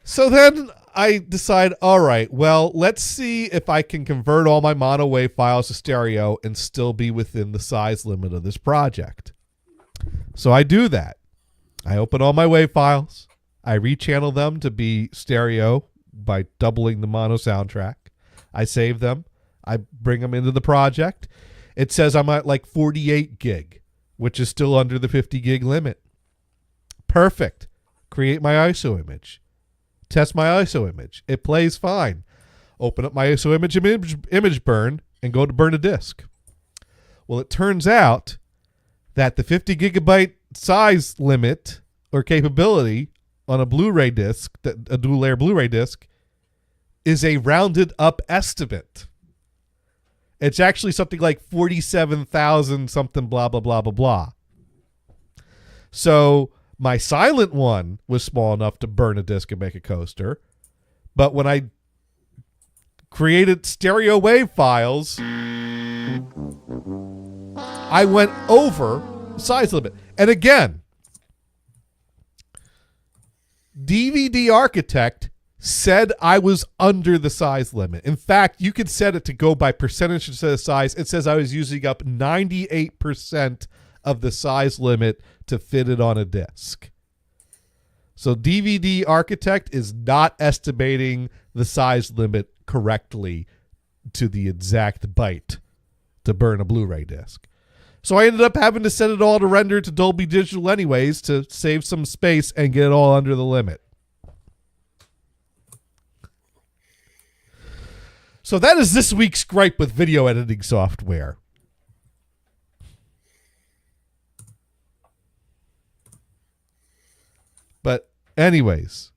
So then I decide, all right, well, let's see if I can convert all my mono wave files to stereo and still be within the size limit of this project. So I do that. I open all my wave files. I rechannel them to be stereo by doubling the mono soundtrack. I save them. I bring them into the project. It says I'm at 48 gig. which is still under the 50 gig limit. Perfect. Create my ISO image. Test my ISO image. It plays fine. Open up my ISO image burn and go to burn a disk. Well, it turns out that the 50 gigabyte size limit or capability on a Blu-ray disc, a dual layer Blu-ray disc, is a rounded up estimate. It's actually something like 47,000 something blah, blah, blah, blah, blah. So my silent one was small enough to burn a disc and make a coaster. But when I created stereo wave files, I went over size limit. And again, DVD Architect said I was under the size limit. In fact, you could set it to go by percentage instead of size. It says I was using up 98% of the size limit to fit it on a disc. So DVD Architect is not estimating the size limit correctly to the exact byte to burn a Blu-ray disc. So I ended up having to set it all to render to Dolby Digital anyways to save some space and get it all under the limit. So that is this week's gripe with video editing software. But anyways,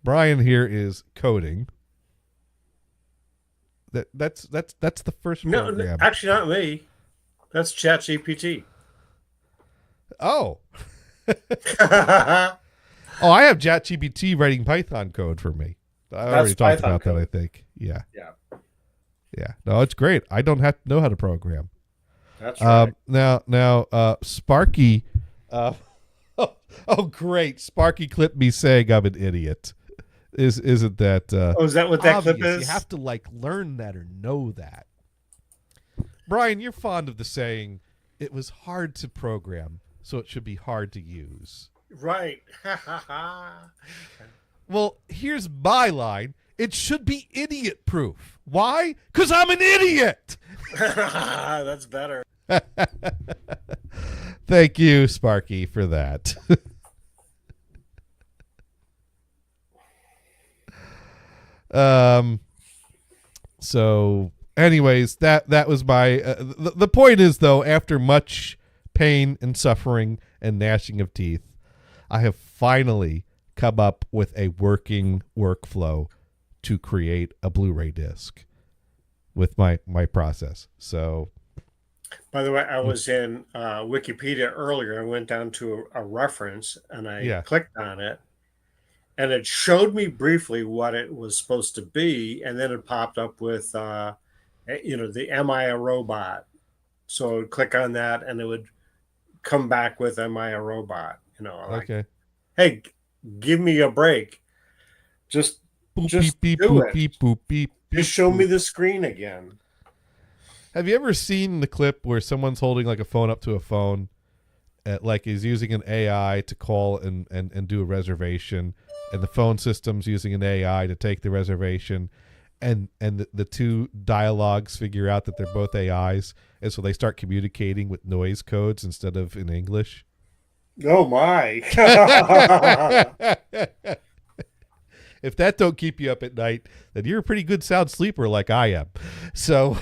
Brian here is coding. That's the first program. No, actually not me. That's ChatGPT. Oh. Oh, I have ChatGPT writing Python code for me. I already talked about that, I think. Yeah. Yeah. No, it's great. I don't have to know how to program. That's right. Now, Sparky. Oh, great! Sparky clipped me saying I'm an idiot. Isn't that? Is that what that clip is? You have to learn that or know that. Brian, you're fond of the saying, "It was hard to program, so it should be hard to use." Right. Well, here's my line. It should be idiot proof. Why? Because I'm an idiot. That's better. Thank you, Sparky, for that. So anyways, that was my the point is, though, after much pain and suffering and gnashing of teeth, I have finally come up with a working workflow to create a Blu-ray disc with my process. So, by the way, I was in Wikipedia earlier. I went down to a reference and I clicked on it, and it showed me briefly what it was supposed to be, and then it popped up with the Am I a Robot? So I would click on that and it would come back with Am I a Robot? Okay. Hey, give me a break. Just boop, just beep, do boop, it. Beep, boop, beep, just show me the screen again. Have you ever seen the clip where someone's holding like a phone up to a phone, like he's using an AI to call and do a reservation, and the phone system's using an AI to take the reservation, and the two dialogues figure out that they're both AIs, and so they start communicating with noise codes instead of in English? Oh my. If that don't keep you up at night, then you're a pretty good sound sleeper like I am. So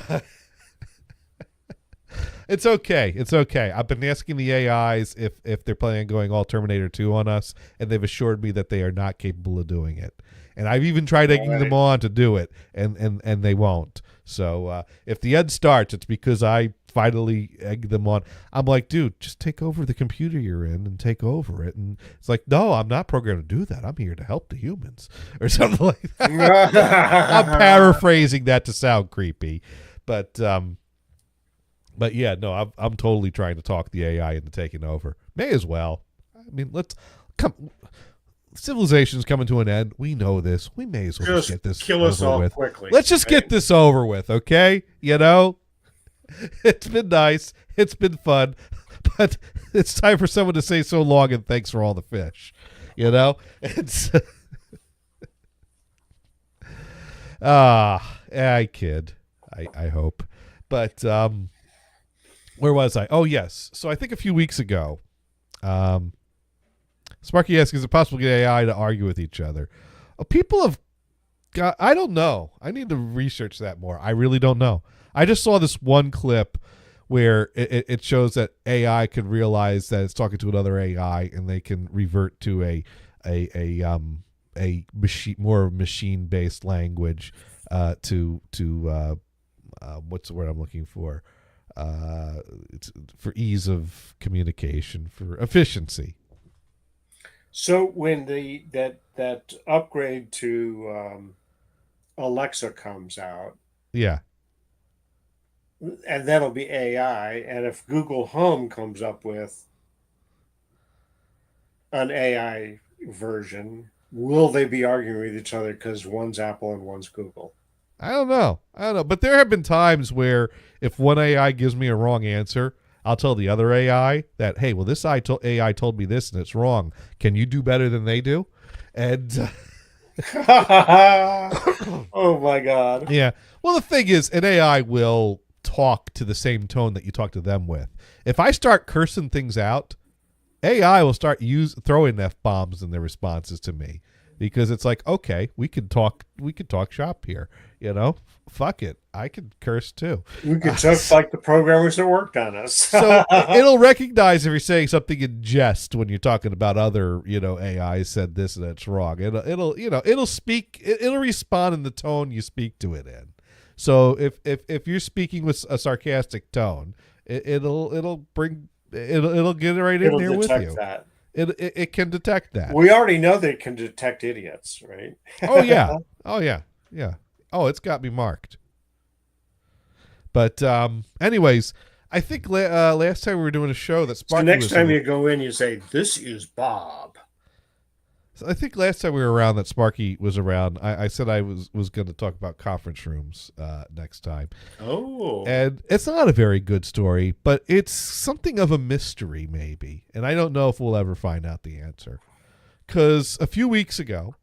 it's okay. It's okay. I've been asking the AIs if they're planning on going all Terminator 2 on us, and they've assured me that they are not capable of doing it. And I've even tried egging them on to do it, and they won't. So if the end starts, it's because I finally egg them on. I'm like, dude, just take over the computer you're in and take over it. And it's like, no, I'm not programmed to do that. I'm here to help the humans or something like that. I'm paraphrasing that to sound creepy, but yeah, no, I'm totally trying to talk the AI into taking over. May as well. I mean, let's come. Civilization's coming to an end. We know this. We may as well just get this kill us over all with. quickly. Let's just get this over with, okay? It's been nice. It's been fun. But it's time for someone to say so long and thanks for all the fish. It's I kid. I hope. But where was I? Oh, yes. So I think a few weeks ago, Sparky asks, is it possible to get AI to argue with each other? People have got, I don't know. I need to research that more. I really don't know. I just saw this one clip where it shows that AI can realize that it's talking to another AI, and they can revert to a machine, more machine based language, to what's the word I'm looking for? It's for ease of communication, for efficiency. So when that upgrade to Alexa comes out, Yeah. and that'll be AI, and if Google Home comes up with an AI version, will they be arguing with each other because one's Apple and one's Google? I don't know. But there have been times where if one AI gives me a wrong answer, I'll tell the other AI that, hey, well, this AI told me this and it's wrong. Can you do better than they do? And oh my God. yeah. Well, the thing is, an AI will talk to the same tone that you talk to them with. If I start cursing things out, AI will start throwing F-bombs in their responses to me, because it's like, okay, we could talk shop here, fuck it, I could curse too. We could just like the programmers that worked on us. So it'll recognize if you're saying something in jest when you're talking about other, AI said this and that's wrong. It'll respond in the tone you speak to it in. So if you're speaking with a sarcastic tone, it'll get right in there with you. That. It can detect that. We already know that it can detect idiots, right? Oh yeah. Yeah. Oh, it's got me marked. But anyways, I think last time we were doing a show that Sparky. So next time you go in, you say, "This is Bob." So I think last time we were around that Sparky was around, I said I was going to talk about conference rooms next time. Oh. And it's not a very good story, but it's something of a mystery maybe. And I don't know if we'll ever find out the answer. Because a few weeks ago,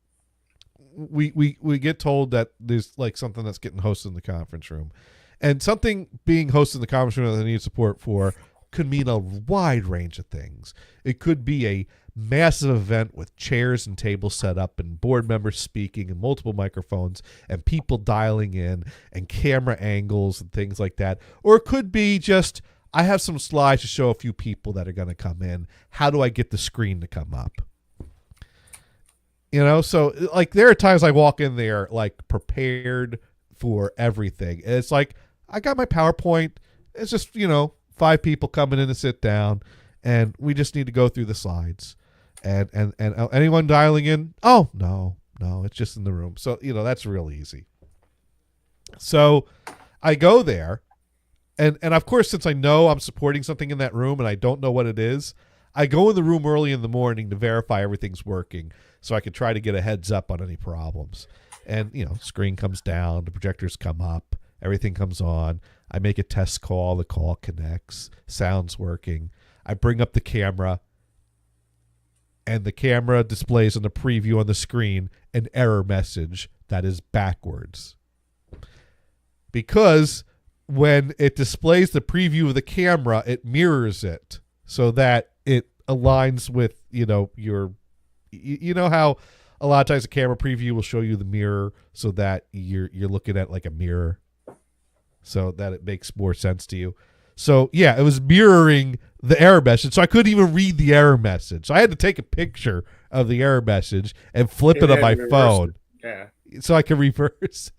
we get told that there's like something that's getting hosted in the conference room. And something being hosted in the conference room that they need support for could mean a wide range of things. It could be a massive event with chairs and tables set up and board members speaking and multiple microphones and people dialing in and camera angles and things like that. Or it could be just, I have some slides to show a few people that are going to come in. How do I get the screen to come up? So like there are times I walk in there like prepared for everything. And it's like, I got my PowerPoint. It's just, 5 people coming in to sit down, and we just need to go through the slides. And anyone dialing in? Oh, no, it's just in the room. So, that's real easy. So I go there, and of course, since I know I'm supporting something in that room and I don't know what it is, I go in the room early in the morning to verify everything's working so I can try to get a heads up on any problems. And, screen comes down, the projectors come up, everything comes on. I make a test call, the call connects, sound's working. I bring up the camera, and the camera displays on the preview on the screen an error message that is backwards. Because when it displays the preview of the camera, it mirrors it so that it aligns with, your, how a lot of times a camera preview will show you the mirror so that you're looking at like a mirror, so that it makes more sense to you. So yeah, it was mirroring the error message, so I couldn't even read the error message. So I had to take a picture of the error message and flip it on my phone, so I could reverse.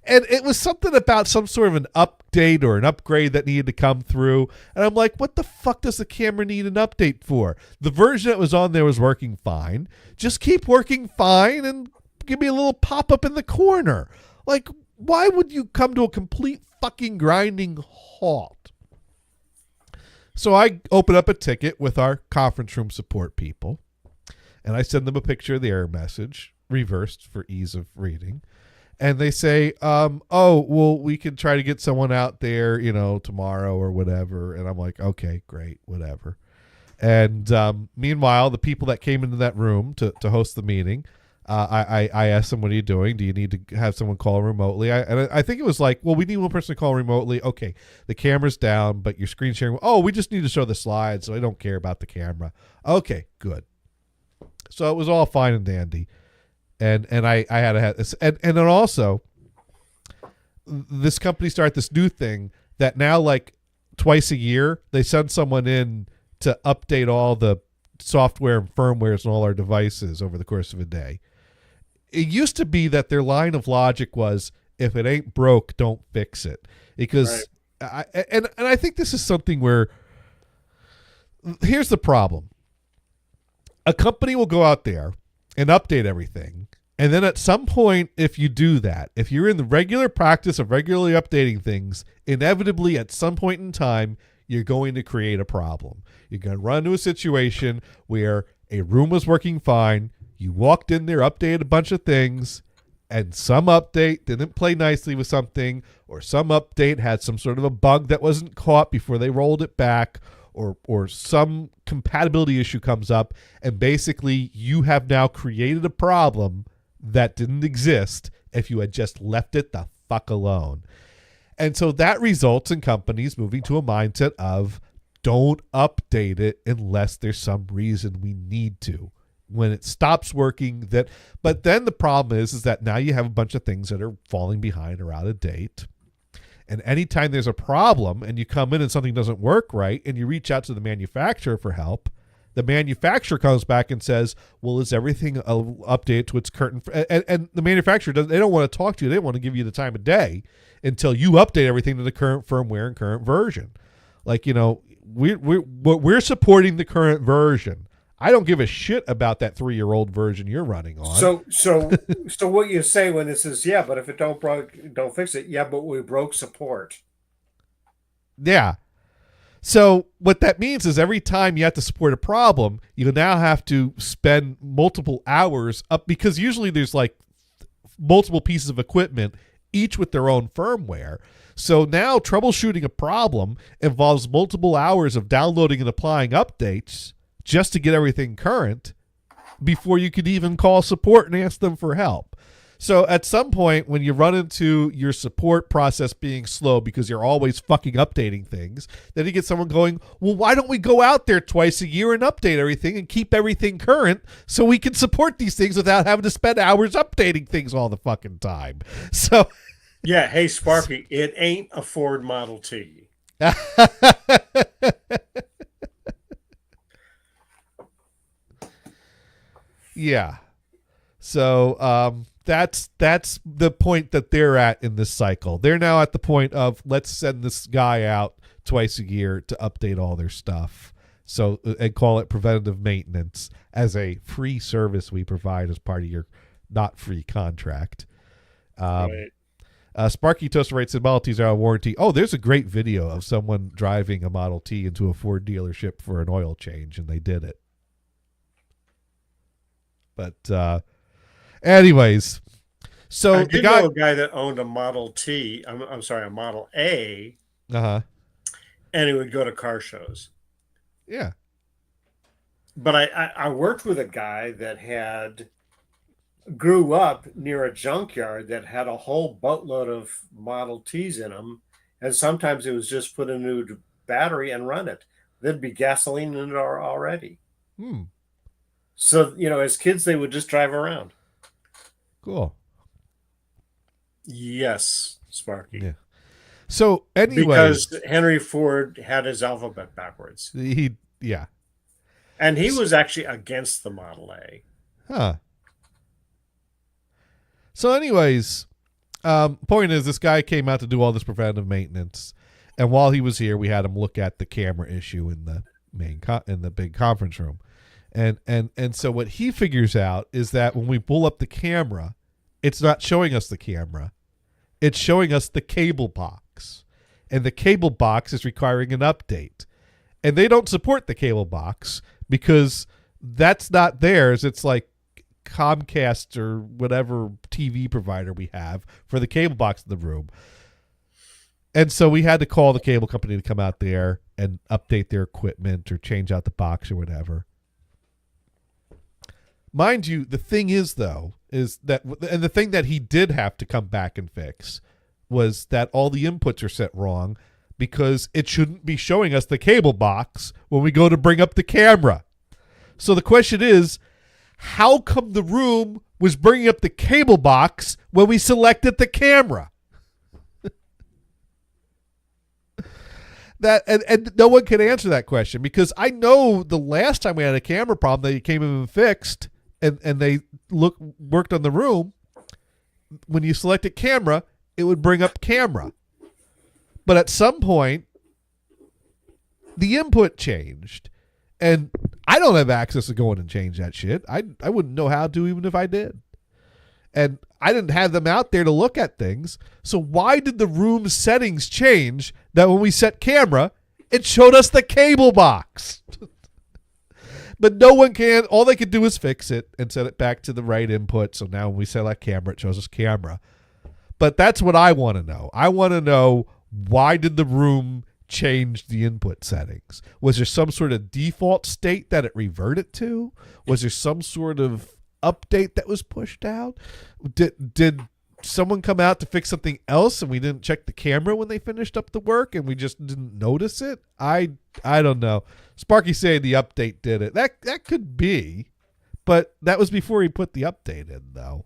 And it was something about some sort of an update or an upgrade that needed to come through. And I'm like, what the fuck does the camera need an update for? The version that was on there was working fine. Just keep working fine and give me a little pop-up in the corner. Like, why would you come to a complete fucking grinding halt? So I open up a ticket with our conference room support people, and I send them a picture of the error message, reversed for ease of reading. And they say, oh, well, we can try to get someone out there, tomorrow or whatever. And I'm like, okay, great, whatever. And meanwhile, the people that came into that room to host the meeting, I asked them, what are you doing? Do you need to have someone call remotely? I think it was like, well, we need one person to call remotely. Okay, the camera's down, but your screen sharing. Oh, we just need to show the slides, so I don't care about the camera. Okay, good. So it was all fine and dandy. And I had to have this. And then also, this company started this new thing that now, like, twice a year, they send someone in to update all the software and firmwares on all our devices over the course of a day. It used to be that their line of logic was, if it ain't broke, don't fix it. Because I think this is something where, here's the problem. A company will go out there and update everything, and then at some point, if you do that, if you're in the regular practice of regularly updating things, inevitably at some point in time, you're going to create a problem. You're going to run into a situation where a room was working fine, you walked in there, updated a bunch of things, and some update didn't play nicely with something, or some update had some sort of a bug that wasn't caught before they rolled it back, or some compatibility issue comes up, and basically you have now created a problem that didn't exist if you had just left it the fuck alone. And so that results in companies moving to a mindset of, don't update it unless there's some reason we need to. When it stops working, but then the problem is that now you have a bunch of things that are falling behind or out of date. And anytime there's a problem and you come in and something doesn't work right and you reach out to the manufacturer for help, the manufacturer comes back and says, well, is everything updated to its current? And the manufacturer they don't want to talk to you. They want to give you the time of day until you update everything to the current firmware and current version. Like, we're supporting the current version. I don't give a shit about that 3-year-old version you're running on. So what you say when this is, yeah, but if it don't broke, don't fix it. Yeah, but we broke support. Yeah. So what that means is every time you have to support a problem, you now have to spend multiple hours up, because usually there's like multiple pieces of equipment, each with their own firmware. So now troubleshooting a problem involves multiple hours of downloading and applying updates just to get everything current before you could even call support and ask them for help. So at some point, when you run into your support process being slow because you're always fucking updating things, then you get someone going, well, why don't we go out there twice a year and update everything and keep everything current so we can support these things without having to spend hours updating things all the fucking time. So yeah, hey, Sparky, it ain't a Ford Model T. Yeah. So that's the point that they're at in this cycle. They're now at the point of, let's send this guy out twice a year to update all their stuff. So, and call it preventative maintenance as a free service we provide as part of your not free contract. Right. Sparky Toaster writes that Model Ts are out of warranty. Oh, there's a great video of someone driving a Model T into a Ford dealership for an oil change, and they did it. But anyways, so I the did guy, know a guy that owned a Model T. I'm sorry, a Model A, and he would go to car shows. Yeah. But I worked with a guy that grew up near a junkyard that had a whole boatload of Model Ts in them, and sometimes it was just put a new battery and run it. There'd be gasoline in it already. So, as kids, they would just drive around. Cool. Yes, Sparky. Yeah. So anyway, because Henry Ford had his alphabet backwards. Yeah. And he was actually against the Model A. Huh. So anyways, point is, this guy came out to do all this preventative maintenance, and while he was here, we had him look at the camera issue in the in the big conference room. And so what he figures out is that when we pull up the camera, it's not showing us the camera. It's showing us the cable box. And the cable box is requiring an update. And they don't support the cable box because that's not theirs. It's like Comcast or whatever TV provider we have for the cable box in the room. And so we had to call the cable company to come out there and update their equipment or change out the box or whatever. Mind you, the thing is, though, is that, and the thing that he did have to come back and fix was that all the inputs are set wrong because it shouldn't be showing us the cable box when we go to bring up the camera. So the question is, how come the room was bringing up the cable box when we selected the camera? That and no one can answer that question, because I know the last time we had a camera problem that came in and fixed, and they worked on the room. When you selected camera, it would bring up camera, but at some point, the input changed, and I don't have access to go in and change that shit. I wouldn't know how to, even if I did, and I didn't have them out there to look at things. So why did the room settings change that when we set camera, it showed us the cable box? But no one can. All they can do is fix it and set it back to the right input. So now when we select camera, it shows us camera. But that's what I want to know. I want to know, why did the room change the input settings? Was there some sort of default state that it reverted to? Was there some sort of update that was pushed out? Did someone come out to fix something else and we didn't check the camera when they finished up the work and we just didn't notice it? I don't know. Sparky saying the update did it. That could be, but that was before he put the update in, though.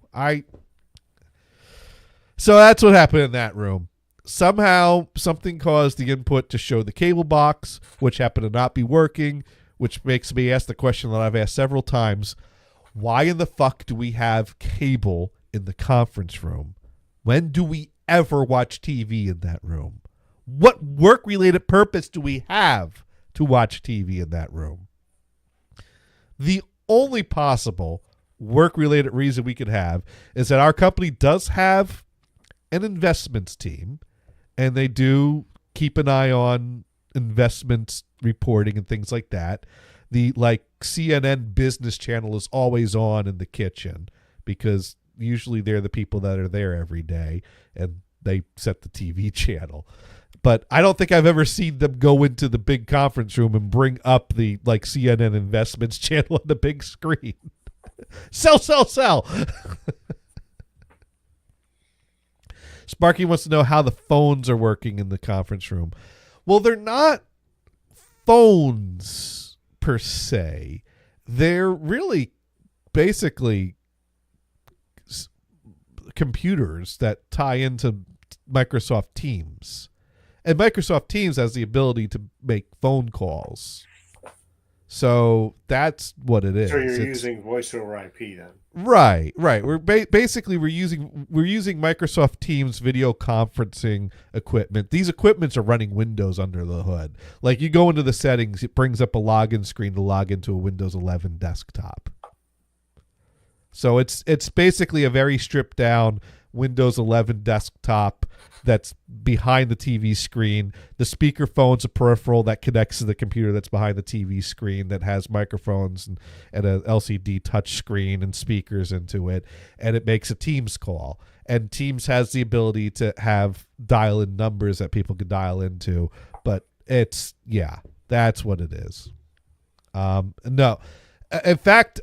So that's what happened in that room. Somehow something caused the input to show the cable box, which happened to not be working, which makes me ask the question that I've asked several times. Why in the fuck do we have cable in the conference room? When do we ever watch TV in that room? What work-related purpose do we have to watch TV in that room? The only possible work-related reason we could have is that our company does have an investments team, and they do keep an eye on investments reporting and things like that. The CNN business channel is always on in the kitchen, because usually they're the people that are there every day and they set the TV channel. But I don't think I've ever seen them go into the big conference room and bring up the CNN investments channel on the big screen. Sell. Sparky wants to know how the phones are working in the conference room. Well, they're not phones per se. They're really basically computers that tie into Microsoft Teams. And Microsoft Teams has the ability to make phone calls. So that's what it is. So you're using voice over IP then? Right. We're basically we're using Microsoft Teams video conferencing equipment. These equipments are running Windows under the hood. Like, you go into the settings, it brings up a login screen to log into a Windows 11 desktop. So it's basically a very stripped down Windows 11 desktop that's behind the TV screen. The speakerphone's a peripheral that connects to the computer that's behind the TV screen, that has microphones and an LCD touch screen and speakers into it, and it makes a Teams call. And Teams has the ability to have dial-in numbers that people can dial into, but that's what it is. No. In fact,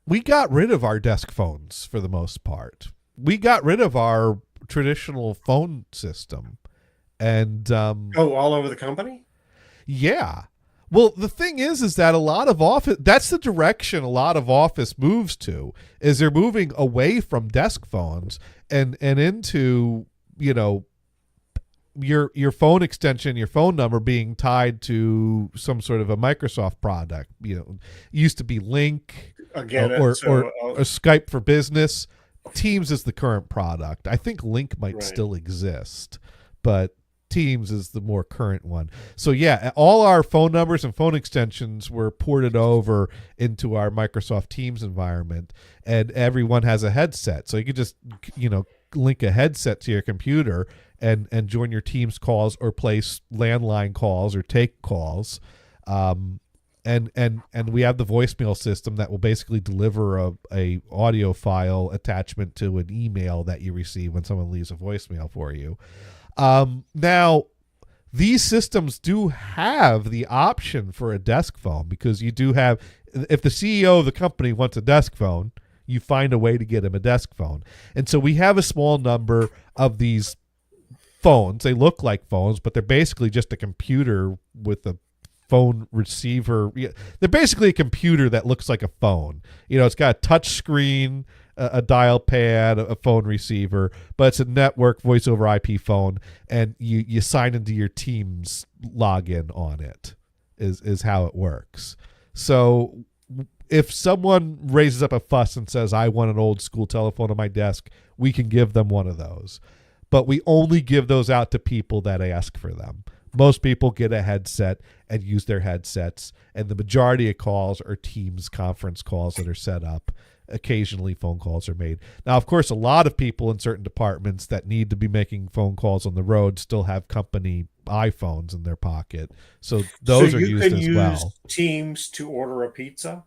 we got rid of our desk phones for the most part. We got rid of our traditional phone system. And all over the company? Yeah. Well, the thing is that a lot of office, that's the direction a lot of office moves to, is they're moving away from desk phones and into, your phone extension, your phone number being tied to some sort of a Microsoft product. It used to be Link. Again, or Skype for Business. Teams is the current product. I think Link might still exist, but Teams is the more current one. So yeah, all our phone numbers and phone extensions were ported over into our Microsoft Teams environment, and everyone has a headset. So you could just, link a headset to your computer and join your Teams calls, or place landline calls, or take calls. And we have the voicemail system that will basically deliver a audio file attachment to an email that you receive when someone leaves a voicemail for you. Now, these systems do have the option for a desk phone, because you do have, if the CEO of the company wants a desk phone, you find a way to get him a desk phone. And so we have a small number of these phones. They look like phones, but they're basically just a computer with a phone receiver. They're basically a computer that looks like a phone. It's got a touch screen, a dial pad, a phone receiver, but it's a network voice over IP phone, and you sign into your Teams login on it is how it works. So if someone raises up a fuss and says, I want an old school telephone on my desk, we can give them one of those. But we only give those out to people that ask for them. Most people get a headset and use their headsets, and the majority of calls are Teams conference calls that are set up. Occasionally phone calls are made. Now, of course, a lot of people in certain departments that need to be making phone calls on the road still have company iPhones in their pocket. So those are used as well. Use Teams to order a pizza?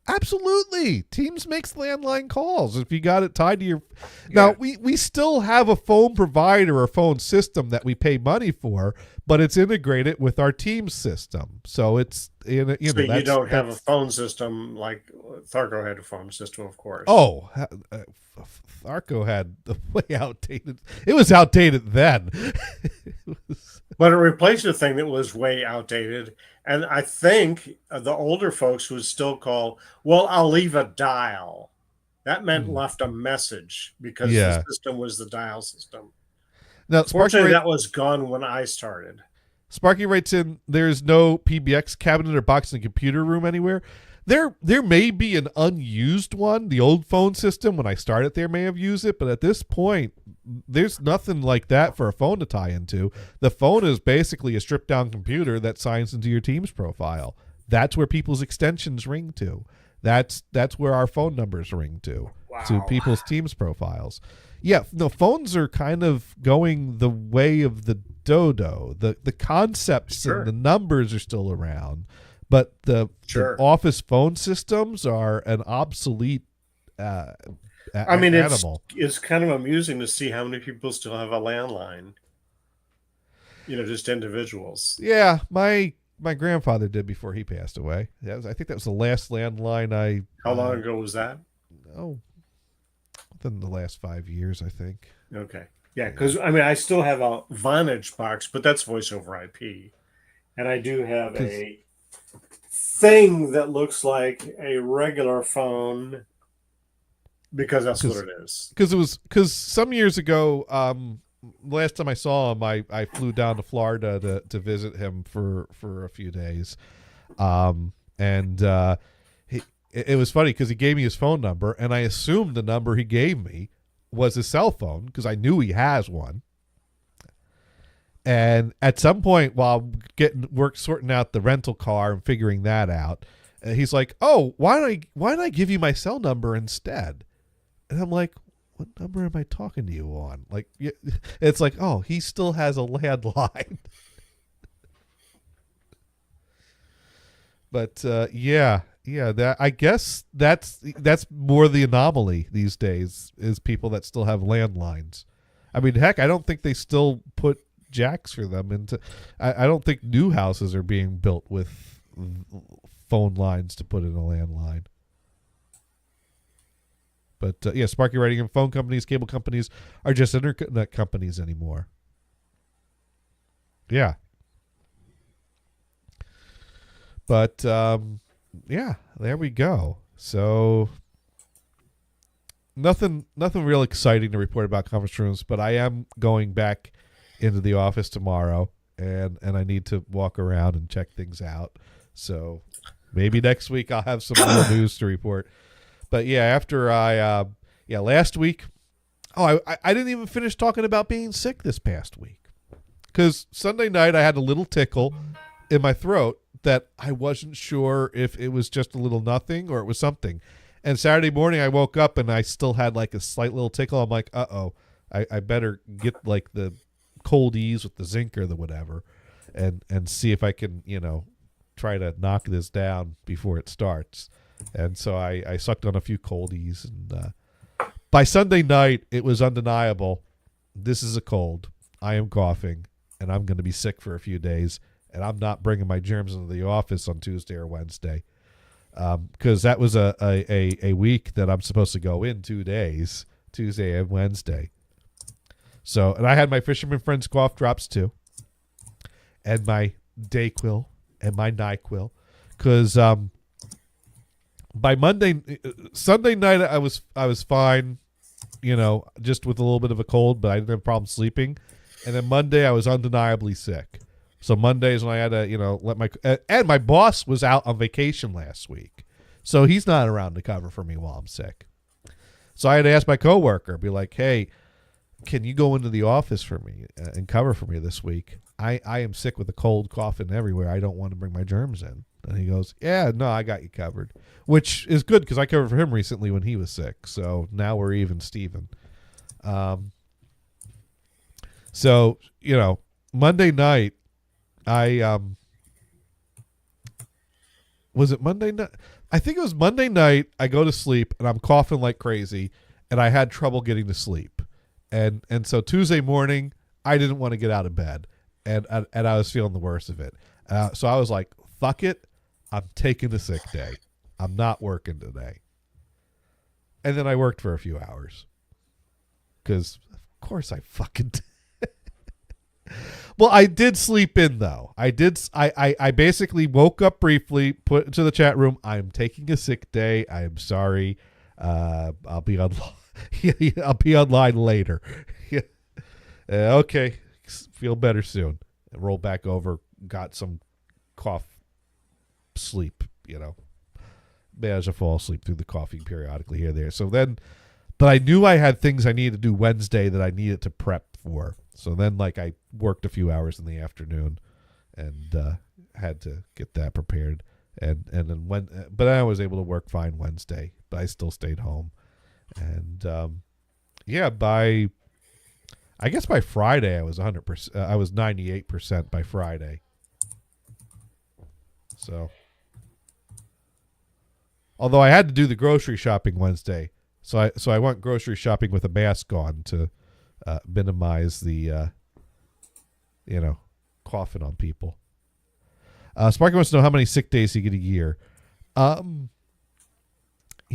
Absolutely. Teams makes landline calls if you got it tied to your... Now, we still have a phone provider or phone system that we pay money for, but it's integrated with our Teams system. So it's... you don't have a phone system like Tharco had a phone system, of course. Oh, Tharco had the way outdated... It was outdated then. But it replaced a thing that was way outdated. And I think the older folks would still call, well, I'll leave a dial. That meant left a message, because the system was the dial system. Now, fortunately, that was gone when I started. Sparky writes in, there's no PBX cabinet or box in the computer room anywhere. There may be an unused one. The old phone system, when I started there, may have used it, but at this point, there's nothing like that for a phone to tie into. The phone is basically a stripped-down computer that signs into your Teams profile. That's where people's extensions ring to. That's where our phone numbers ring to people's Teams profiles. Yeah, no, phones are kind of going the way of the dodo. The concepts and the numbers are still around. But the office phone systems are an obsolete animal. It's kind of amusing to see how many people still have a landline. Just individuals. Yeah, my grandfather did before he passed away. I think that was the last landline How long ago was that? Oh, within the last 5 years, I think. Okay. Yeah, because, I still have a Vonage box, but that's voice over IP. And I do have a thing that looks like a regular phone, because that's what it is. Because some years ago, last time I saw him, I flew down to Florida to visit him for a few days, and it was funny because he gave me his phone number, and I assumed the number he gave me was his cell phone because I knew he has one. And at some point, while sorting out the rental car and figuring that out, he's like, "Oh, why don't I give you my cell number instead?" And I'm like, "What number am I talking to you on?" Like, it's like, oh, he still has a landline. But that, I guess that's more the anomaly these days, is people that still have landlines. I mean, heck, I don't think they still put jacks for them into. I don't think new houses are being built with phone lines to put in a landline. But Sparky writing in, phone companies, cable companies are just internet companies anymore. Yeah. But there we go. So nothing real exciting to report about conference rooms, but I am going back into the office tomorrow, and I need to walk around and check things out. So maybe next week I'll have some more news to report. But after last week, I didn't even finish talking about being sick this past week, because Sunday night I had a little tickle in my throat that I wasn't sure if it was just a little nothing or it was something. And Saturday morning I woke up and I still had like a slight little tickle. I'm like, I better get like the cold ease with the zinc or the whatever, and see if I can try to knock this down before it starts. And so I sucked on a few coldies, and by Sunday night it was undeniable. This is a cold. I am coughing, and I'm going to be sick for a few days, and I'm not bringing my germs into the office on Tuesday or Wednesday, because that was a week that I'm supposed to go in 2 days, Tuesday and Wednesday. So, and I had my Fisherman Friends cough drops too, and my Dayquil and my NyQuil, because by Sunday night I was fine, just with a little bit of a cold, but I didn't have a problem sleeping. And then Monday I was undeniably sick. So Mondays when I had to, and my boss was out on vacation last week, so he's not around to cover for me while I'm sick. So I had to ask my coworker, be like, hey, can you go into the office for me and cover for me this week? I am sick with a cold, coughing everywhere. I don't want to bring my germs in. And he goes, yeah, no, I got you covered, which is good because I covered for him recently when he was sick. So now we're even Steven. So, Monday night, was it Monday night? I think it was Monday night. I go to sleep and I'm coughing like crazy and I had trouble getting to sleep. And so Tuesday morning, I didn't want to get out of bed and I was feeling the worst of it. So I was like, fuck it. I'm taking a sick day. I'm not working today. And then I worked for a few hours because of course I fucking did. Well, I did sleep in though. I basically woke up briefly, put into the chat room, I'm taking a sick day. I am sorry. I'll be online later. Okay. Feel better soon. Roll back over, got some cough sleep, managed to fall asleep through the coughing periodically here and there. So then, but I knew I had things I needed to do Wednesday that I needed to prep for. So then, I worked a few hours in the afternoon, and had to get that prepared. And then but I was able to work fine Wednesday, but I still stayed home. And by Friday I was 100%. I was 98% by Friday. So, although I had to do the grocery shopping Wednesday, so I went grocery shopping with a mask on to minimize the, coughing on people. Sparky wants to know how many sick days you get a year. You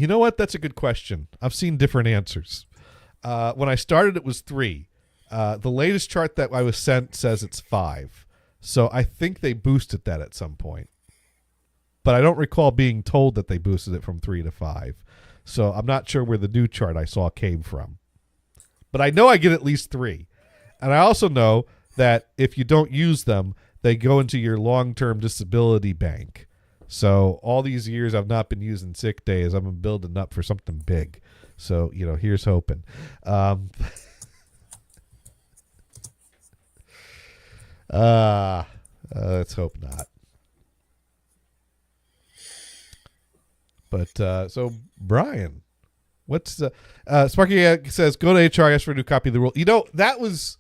know what? That's a good question. I've seen different answers. When I started, it was 3. The latest chart that I was sent says it's 5. So I think they boosted that at some point. But I don't recall being told that they boosted it from 3 to 5. So I'm not sure where the new chart I saw came from. But I know I get at least 3. And I also know that if you don't use them, they go into your long-term disability bank. So all these years I've not been using sick days. I've been building up for something big. So, here's hoping. Let's hope not. But so Brian, what's Sparky says go to HR, ask for a new copy of the rule. That was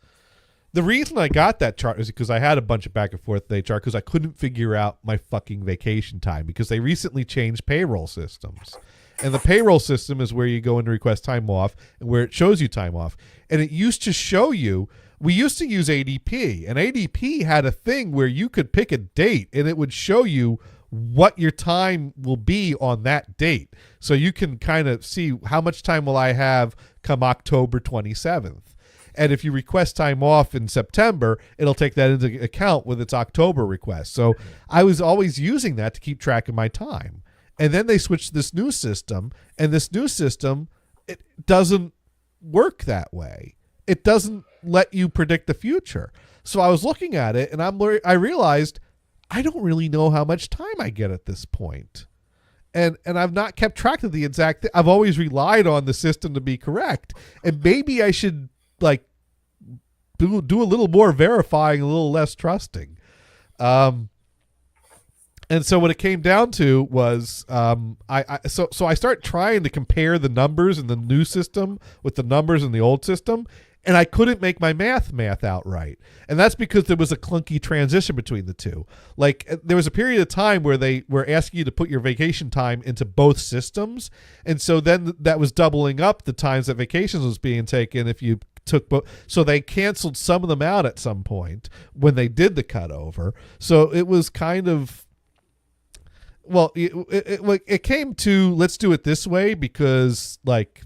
the reason I got that chart was because I had a bunch of back and forth with HR because I couldn't figure out my fucking vacation time because they recently changed payroll systems. And the payroll system is where you go in to request time off and where it shows you time off. And it used to show you, we used to use ADP, and ADP had a thing where you could pick a date and it would show you what your time will be on that date. So you can kind of see how much time will I have come October 27th. And if you request time off in September, it'll take that into account with its October request. So I was always using that to keep track of my time. And then they switched to this new system, and this new system, it doesn't work that way. It doesn't let you predict the future. So I was looking at it, and I realized I don't really know how much time I get at this point. And I've not kept track of the exact thing. I've always relied on the system to be correct. And maybe I should do a little more verifying, a little less trusting. And so what it came down to was so I start trying to compare the numbers in the new system with the numbers in the old system, and I couldn't make my math out right. And that's because there was a clunky transition between the two. There was a period of time where they were asking you to put your vacation time into both systems, and so then that was doubling up the times that vacations was being taken if you took so they canceled some of them out at some point when they did the cutover. So it was kind of, well, it came to, let's do it this way, because like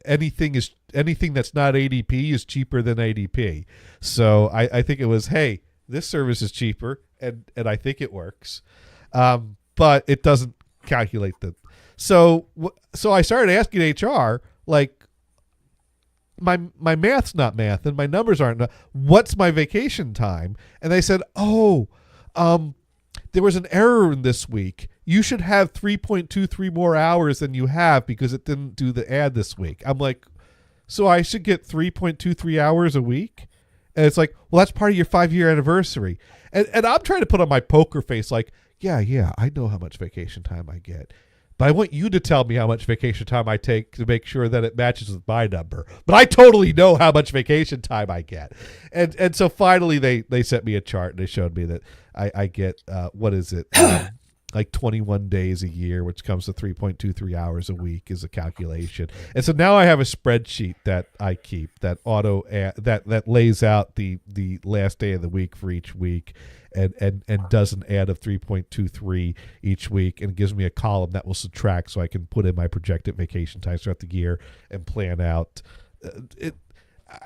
anything that's not ADP is cheaper than ADP. So I think it was, hey, this service is cheaper, and I think it works, but it doesn't calculate the. So I started asking HR, like, my math's not math and my numbers aren't. What's my vacation time? And they said, there was an error in this week. You should have 3.23 more hours than you have because it didn't do the ad this week. I'm like, so I should get 3.23 hours a week? And it's like, well, that's part of your 5-year anniversary. And I'm trying to put on my poker face like, yeah, I know how much vacation time I get. But I want you to tell me how much vacation time I take to make sure that it matches with my number. But I totally know how much vacation time I get. And so finally they sent me a chart and they showed me that I get, what is it? Like 21 days a year, which comes to 3.23 hours a week is a calculation. And so now I have a spreadsheet that I keep that that lays out the last day of the week for each week. And does an ad of 3.23 each week and gives me a column that will subtract so I can put in my projected vacation times throughout the year and plan out.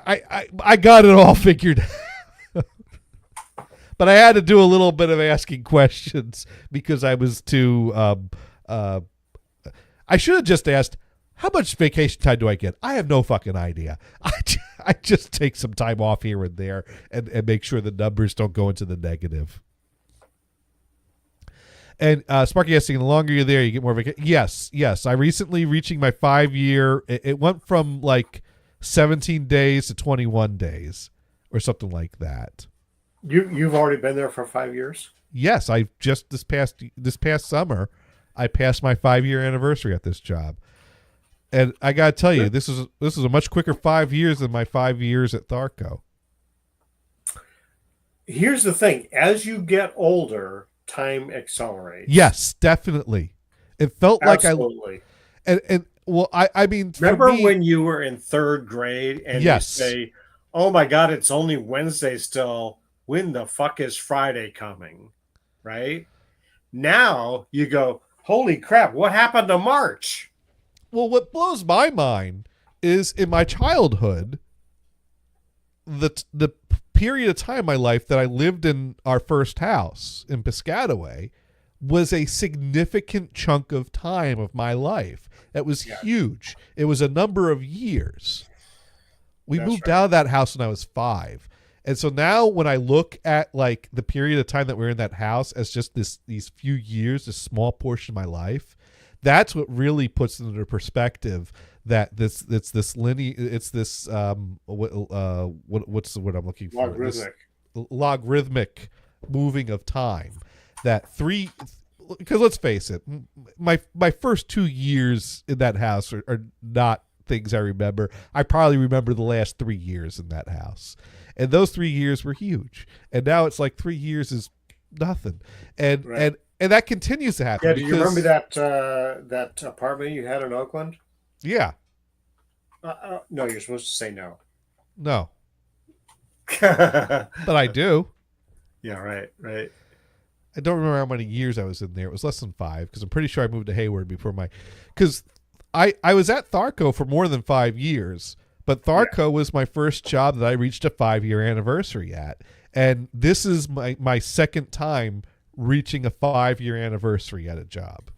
I got it all figured out. But I had to do a little bit of asking questions because I was too I should have just asked, how much vacation time do I get? I have no fucking idea. I just take some time off here and there and make sure the numbers don't go into the negative. And Sparky asking, the longer you're there, you get more vacation. Yes. I recently reaching my 5-year. It went from like 17 days to 21 days or something like that. You've already been there for 5 years? Yes, I just this past summer, I passed my 5-year anniversary at this job. And I got to tell you, this is a much quicker 5 years than my 5 years at Tharco. Here's the thing. As you get older, time accelerates. Yes, definitely. It felt Absolutely. I mean, remember when you were in 3rd grade and yes. you say, oh my God, it's only Wednesday still. When the fuck is Friday coming? Right? Now you go, holy crap, what happened to March? Well, what blows my mind is in my childhood, the period of time in my life that I lived in our first house in Piscataway was a significant chunk of time of my life. That was huge. It was a number of years. We moved out of that house when I was 5. And so now when I look at like the period of time that we're in that house as just these few years, this small portion of my life, that's what really puts it into perspective that what's the word I'm looking for? Logarithmic moving of time. Because let's face it, my first 2 years in that house are not things I remember. I probably remember the last 3 years in that house. And those 3 years were huge. And now it's like 3 years is nothing. And that continues to happen. Yeah, do you remember that apartment you had in Oakland? Yeah. No, you're supposed to say no. No. But I do. Yeah, right. I don't remember how many years I was in there. It was less than 5 because I'm pretty sure I moved to Hayward before because I was at Tharco for more than 5 years, but Tharco was my first job that I reached a 5-year anniversary at. And this is my second time reaching a 5-year anniversary at a job.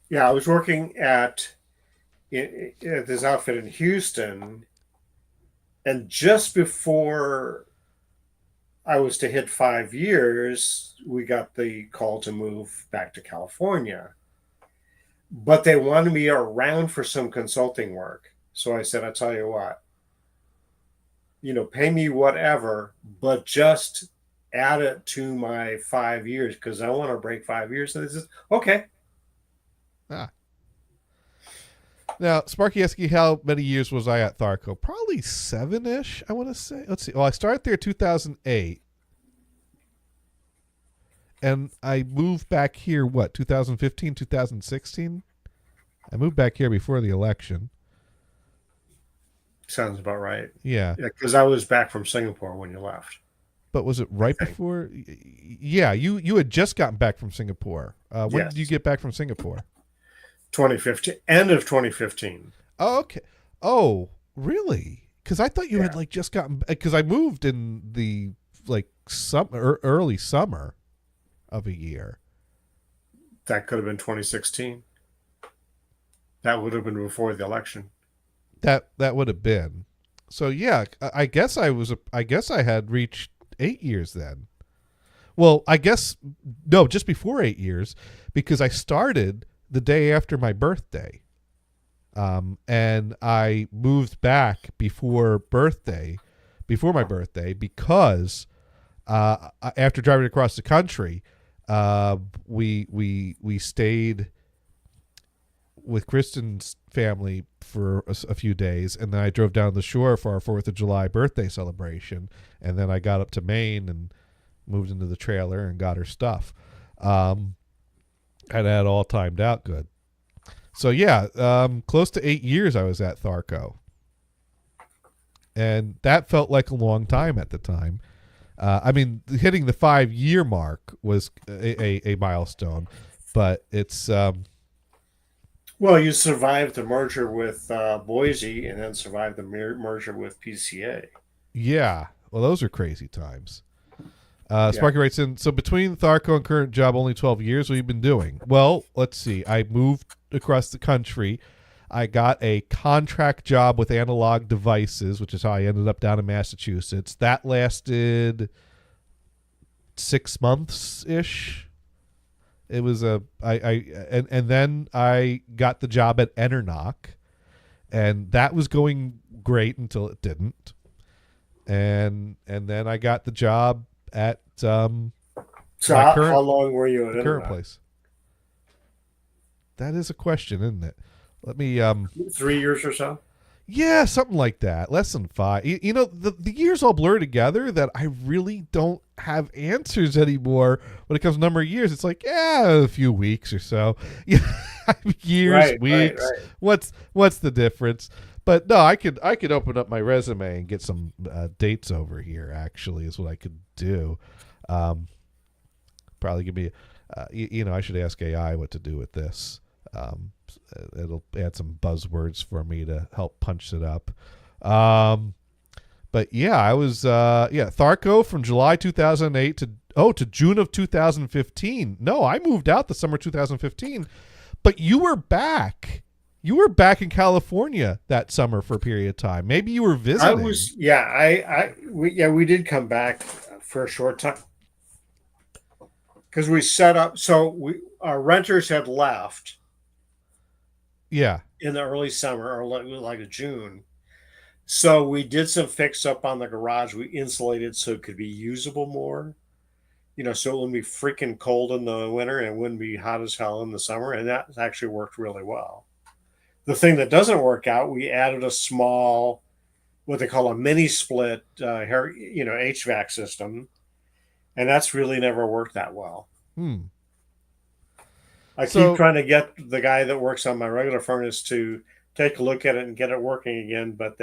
Yeah, I was working at this outfit in Houston, and just before I was to hit 5 years, we got the call to move back to California. But they wanted me around for some consulting work. So I said, I'll tell you what, pay me whatever, but just add it to my 5 years because I want to break 5 years. So this is okay. Now, Sparky asking how many years was I at Tharco? Probably 7-ish, I want to say. Let's see. Well, I started there 2008. And I moved back here, 2015, 2016? I moved back here before the election. Sounds about right. Yeah. Yeah, because I was back from Singapore when you left. But was it right think. before? Yeah, you had just gotten back from Singapore. When Yes. did you get back from Singapore? 2015, end of 2015. Oh, okay. Oh, really? Because I thought you had Yeah. like just gotten. Because I moved in the like summer, early summer of a year. That could have been 2016. That would have been before the election. That would have been. So yeah, I guess I was. I guess I had reached 8 years then. Well, I guess no, just before 8 years, because I started the day after my birthday, and I moved back before my birthday, because after driving across the country, we stayed with Kristen's family for a few days, and then I drove down the shore for our 4th of July birthday celebration, and then I got up to Maine and moved into the trailer and got her stuff. And that all timed out good. So yeah, close to 8 years I was at Tharco, and that felt like a long time at the time. I mean, hitting the 5-year mark was a milestone, but it's Well, you survived the merger with Boise and then survived the merger with PCA. yeah. Well, those are crazy times. Sparky writes in, so between Tharco and current job, only 12 years. What have you been doing? Well, let's see. I moved across the country. I got a contract job with Analog Devices, which is how I ended up down in Massachusetts. That lasted 6 months ish. It was and then I got the job at Enernoc, and that was going great until it didn't. And then I got the job at So My how long were you at the current Internet? place. That is a question, isn't it? Let me 3 years or so? yeah, something like that. Less than 5. You know, the years all blur together that I really don't have answers anymore when it comes to number of years. It's like, yeah, a few weeks or so. Yeah, years, Right, weeks. right. What's the difference? But no, I could open up my resume and get some dates over here. Actually, is what I could do. Probably give me, I should ask AI what to do with this. It'll add some buzzwords for me to help punch it up. But yeah, I was Tharco from July 2008 to June of 2015. No, I moved out the summer 2015, but you were back. You were back in California that summer for a period of time. Maybe you were visiting. We did come back for a short time because we set up. So our renters had left Yeah. in the early summer or like June. So we did some fix up on the garage. We insulated so it could be usable more. So it wouldn't be freaking cold in the winter and it wouldn't be hot as hell in the summer. And that actually worked really well. The thing that doesn't work out, we added a small, what they call a mini split, HVAC system, and that's really never worked that well. I keep trying to get the guy that works on my regular furnace to take a look at it and get it working again, but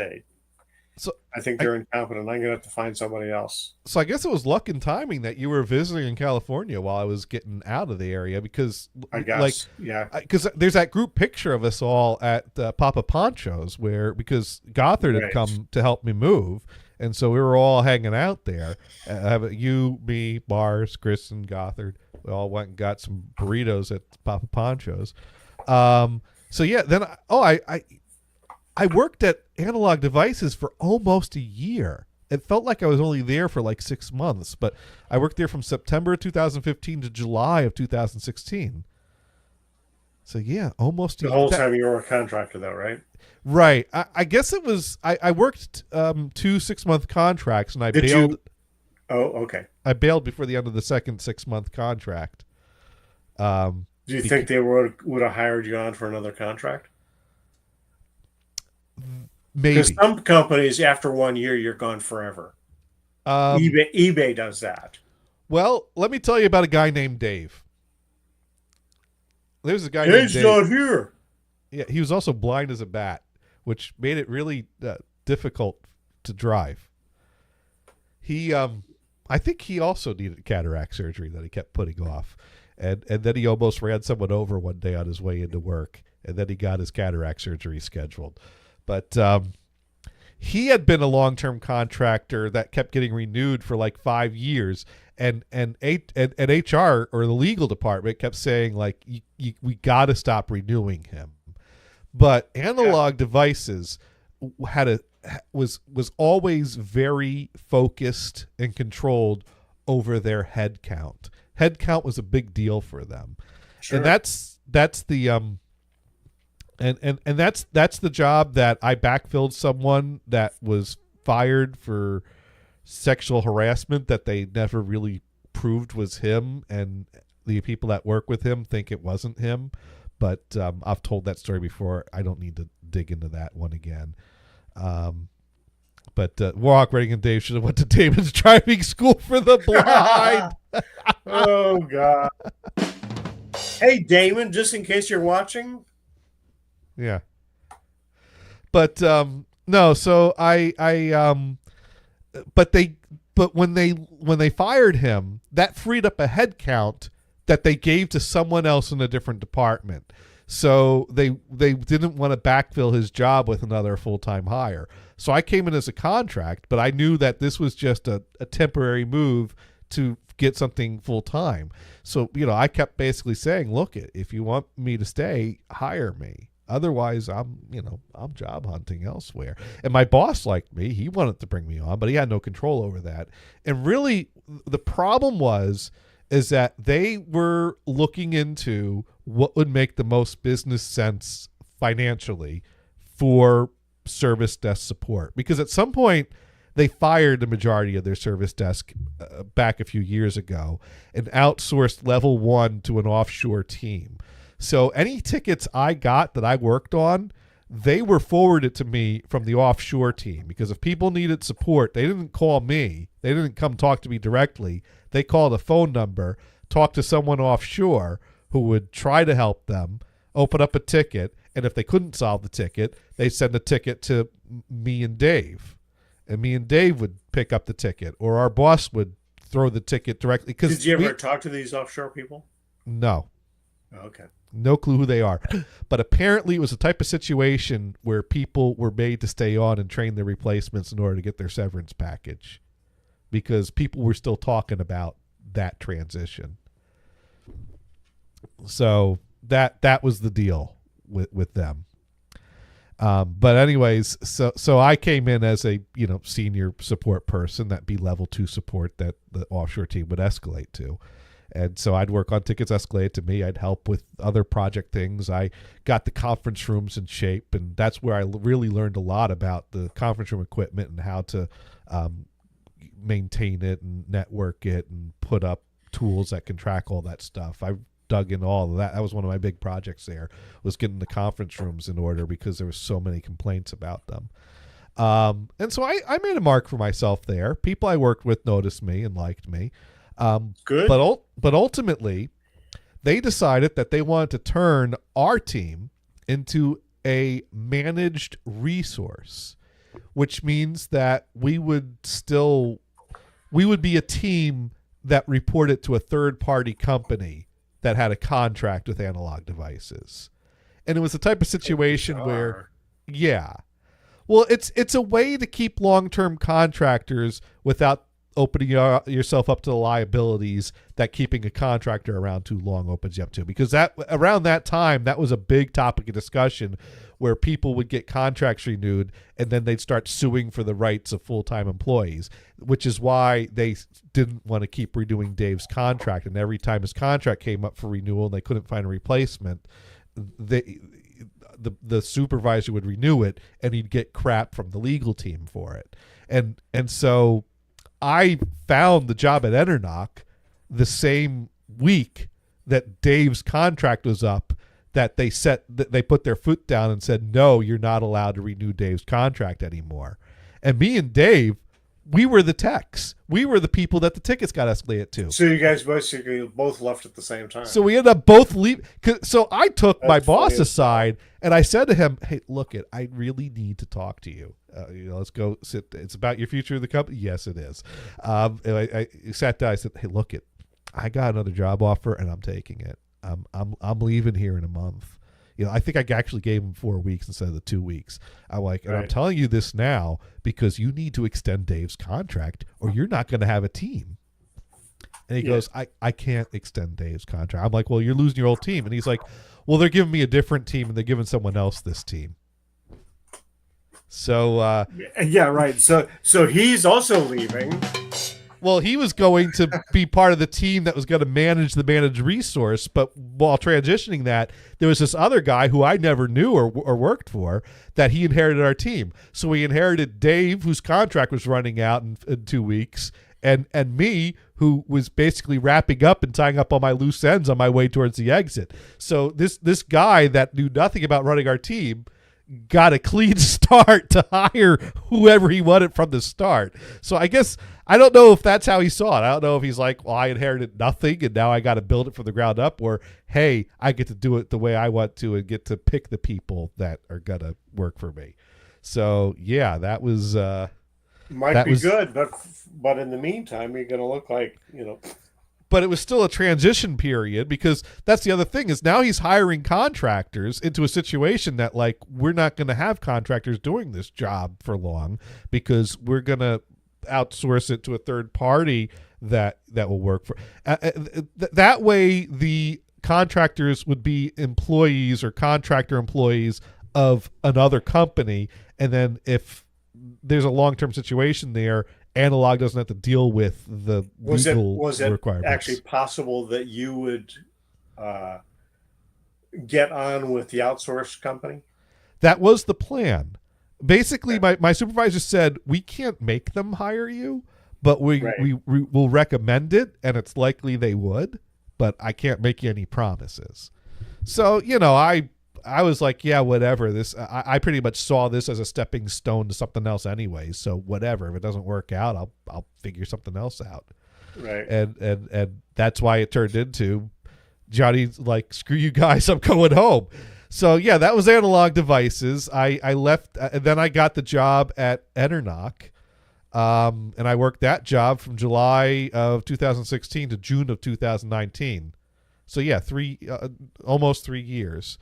I think they're incompetent. I'm going to have to find somebody else. So I guess it was luck and timing that you were visiting in California while I was getting out of the area, because I guess, because there's that group picture of us all at Papa Poncho's because Gothard had come to help me move, and so we were all hanging out there. You, me, Mars, Chris, and Gothard. We all went and got some burritos at Papa Poncho's. So yeah, then I worked at Analog Devices for almost a year. It felt like I was only there for like 6 months, but I worked there from September 2015 to July of 2016. So yeah, almost the whole time you were a contractor, though, right? Right. I guess it was. I worked 2 6-month contracts, and I bailed. Oh, okay. I bailed before the end of the second 6-month contract. Do you think they would have hired you on for another contract? Maybe. Because some companies, after 1 year, you're gone forever. eBay does that. Well, let me tell you about a guy named Dave. There's a guy named Dave's Dave. not here. Yeah, he was also blind as a bat, which made it really difficult to drive. He, I think he also needed cataract surgery that he kept putting off. And then he almost ran someone over one day on his way into work. And then he got his cataract surgery scheduled. But he had been a long-term contractor that kept getting renewed for like 5 years. And HR or the legal department kept saying, like, we got to stop renewing him. But Analog Devices was always very focused and controlled over their head count. Head count was a big deal for them. Sure. And that's the and that's the job that I backfilled someone that was fired for sexual harassment that they never really proved was him, and the people that work with him think it wasn't him. But I've told that story before. I don't need to dig into that one again. But Warhawk, Redding, and Dave should have went to Damon's driving school for the blind. Oh, God. Hey, Damon, just in case you're watching. Yeah. But no, so but when they fired him, that freed up a head count that they gave to someone else in a different department. So they didn't want to backfill his job with another full-time hire. So I came in as a contract, but I knew that this was just a temporary move to get something full-time. So, I kept basically saying, look, if you want me to stay, hire me. Otherwise, I'm job hunting elsewhere. And my boss liked me. He wanted to bring me on, but he had no control over that. And really, the problem is that they were looking into what would make the most business sense financially for service desk support. Because at some point, they fired the majority of their service desk back a few years ago and outsourced level 1 to an offshore team. So any tickets I got that I worked on, they were forwarded to me from the offshore team, because if people needed support, they didn't call me. They didn't come talk to me directly. They called a phone number, talked to someone offshore who would try to help them, open up a ticket, and if they couldn't solve the ticket, they send a ticket to me and Dave. And me and Dave would pick up the ticket, or our boss would throw the ticket directly. Did you ever talk to these offshore people? No. Oh, okay. No clue who they are. But apparently it was a type of situation where people were made to stay on and train their replacements in order to get their severance package, because people were still talking about that transition. So that was the deal with them. But anyways, so I came in as a senior support person, that be level 2 support that the offshore team would escalate to. And so I'd work on tickets escalated to me. I'd help with other project things. I got the conference rooms in shape, and that's where I really learned a lot about the conference room equipment and how to maintain it and network it and put up tools that can track all that stuff. I dug into all of that. That was one of my big projects there, was getting the conference rooms in order, because there were so many complaints about them. And so I made a mark for myself there. People I worked with noticed me and liked me. Good. But ultimately, they decided that they wanted to turn our team into a managed resource, which means that we would be a team that reported to a third-party company that had a contract with Analog Devices. And it was the type of situation where, yeah. Well, it's a way to keep long-term contractors without opening yourself up to the liabilities that keeping a contractor around too long opens you up to. Because around that time, that was a big topic of discussion, where people would get contracts renewed and then they'd start suing for the rights of full-time employees, which is why they didn't want to keep renewing Dave's contract. And every time his contract came up for renewal and they couldn't find a replacement, the supervisor would renew it, and he'd get crap from the legal team for it. And so I found the job at Enernoc the same week that Dave's contract was up, that they put their foot down and said, no, you're not allowed to renew Dave's contract anymore. And me and Dave we were the techs. We were the people that the tickets got escalated to. So you guys basically both left at the same time. So we ended up both leaving. So I took my That's funny boss as aside and I said to him, "Hey, look, I really need to talk to you. Let's go sit. It's about your future of the company." Yes, it is. And I sat down. I said, "Hey, look, I got another job offer and I'm taking it. I'm leaving here in a month. I think I actually gave him 4 weeks instead of the 2 weeks. I'm like, and I'm Right. telling you this now because you need to extend Dave's contract or you're not going to have a team." And he Yeah. goes, I can't extend Dave's contract. I'm like, well, you're losing your old team. And he's like, well, they're giving me a different team and they're giving someone else this team. So, Yeah, right. So he's also leaving. well, he was going to be part of the team that was going to manage the managed resource. But while transitioning that, there was this other guy who I never knew or worked for that he inherited our team. So we inherited Dave, whose contract was running out in 2 weeks, and me, who was basically wrapping up and tying up all my loose ends on my way towards the exit. So this guy that knew nothing about running our team got a clean start to hire whoever he wanted from the start. So I guess I don't know if that's how he saw it. I don't know if he's like, well, I inherited nothing and now I got to build it from the ground up, or hey, I get to do it the way I want to and get to pick the people that are gonna work for me. So yeah, that was Might That be was- good, but in the meantime, you're going to look like, but it was still a transition period because that's the other thing is now he's hiring contractors into a situation that like we're not going to have contractors doing this job for long because we're going to outsource it to a third party that will work for that way the contractors would be employees or contractor employees of another company, and then if there's a long-term situation there, Analog doesn't have to deal with the legal was it requirements. actually possible that you would get on with the outsourced company? That was the plan. Basically, my supervisor said, we can't make them hire you, but we will recommend it, and it's likely they would, but I can't make you any promises. So, I was like, yeah, whatever. I pretty much saw this as a stepping stone to something else anyway. So whatever. If it doesn't work out, I'll figure something else out. Right. And that's why it turned into Johnny's like, screw you guys, I'm going home. So yeah, that was Analog Devices. I left, and then I got the job at Enernoc. And I worked that job from July of 2016 to June of 2019. So yeah, almost 3 years.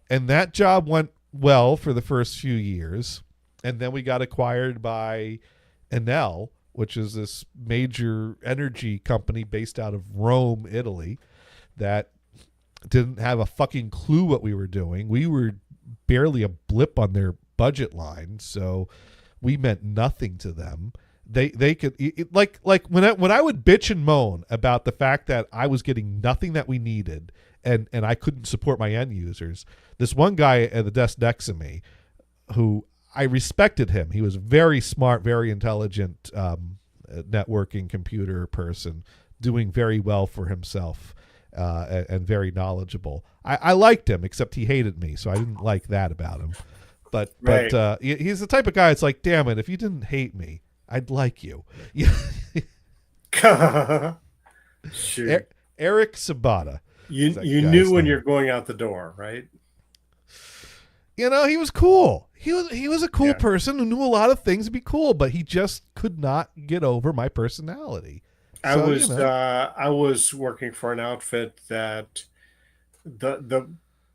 And that job went well for the first few years. And then we got acquired by Enel, which is this major energy company based out of Rome, Italy, that didn't have a fucking clue what we were doing. We were barely a blip on their budget line, so we meant nothing to them. They could like when I would bitch and moan about the fact that I was getting nothing that we needed and I couldn't support my end users. This one guy at the desk next to me, who I respected him. He was very smart, very intelligent, networking computer person, doing very well for himself, and very knowledgeable. I liked him, except he hated me, so I didn't like that about him. But he's the type of guy. It's like, damn it, if you didn't hate me, I'd like you. Shoot. Eric Sabata. You that knew guy's when name. you're going out the door, right? He was cool. He was a cool Yeah. person who knew a lot of things to be cool, but he just could not get over my personality. I So, was I was working for an outfit that the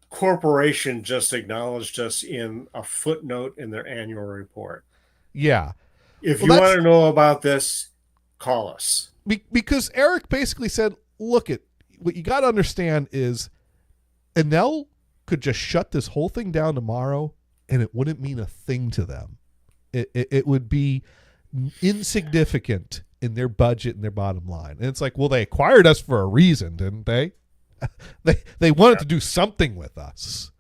corporation just acknowledged us in a footnote in their annual report. Yeah. If Well, you that's- want to know about this, call us. Because Eric basically said, look, what you got to understand is Enel could just shut this whole thing down tomorrow and it wouldn't mean a thing to them. It would be insignificant in their budget and their bottom line. And it's like, well, they acquired us for a reason, didn't they? They wanted to do something with us.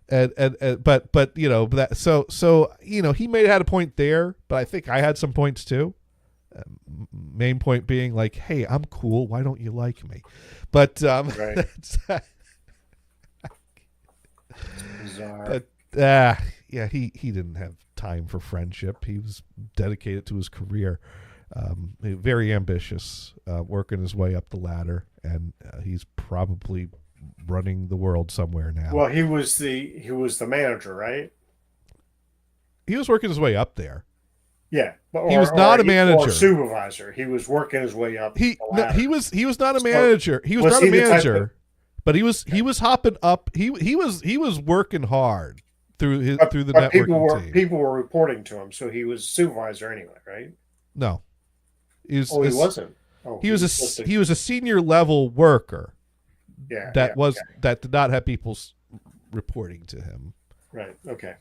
But he may have had a point there, but I think I had some points too. Main point being like, hey, I'm cool. Why don't you like me? But Right. that's, Bizarre. but he didn't have time for friendship. He was dedicated to his career. Very ambitious, working his way up the ladder, and he's probably running the world somewhere now. Well, he was the manager, right? He was working his way up there. Yeah, He was not a manager. Or supervisor. He was working his way up. He the ladder. he was not a manager. He was not a he the type manager, but he was hopping up. He was working hard through the networking team. People were reporting to him, so he was supervisor anyway, right? No, He wasn't. Oh, he was a senior level worker. Yeah, that did not have people reporting to him. Right. Okay.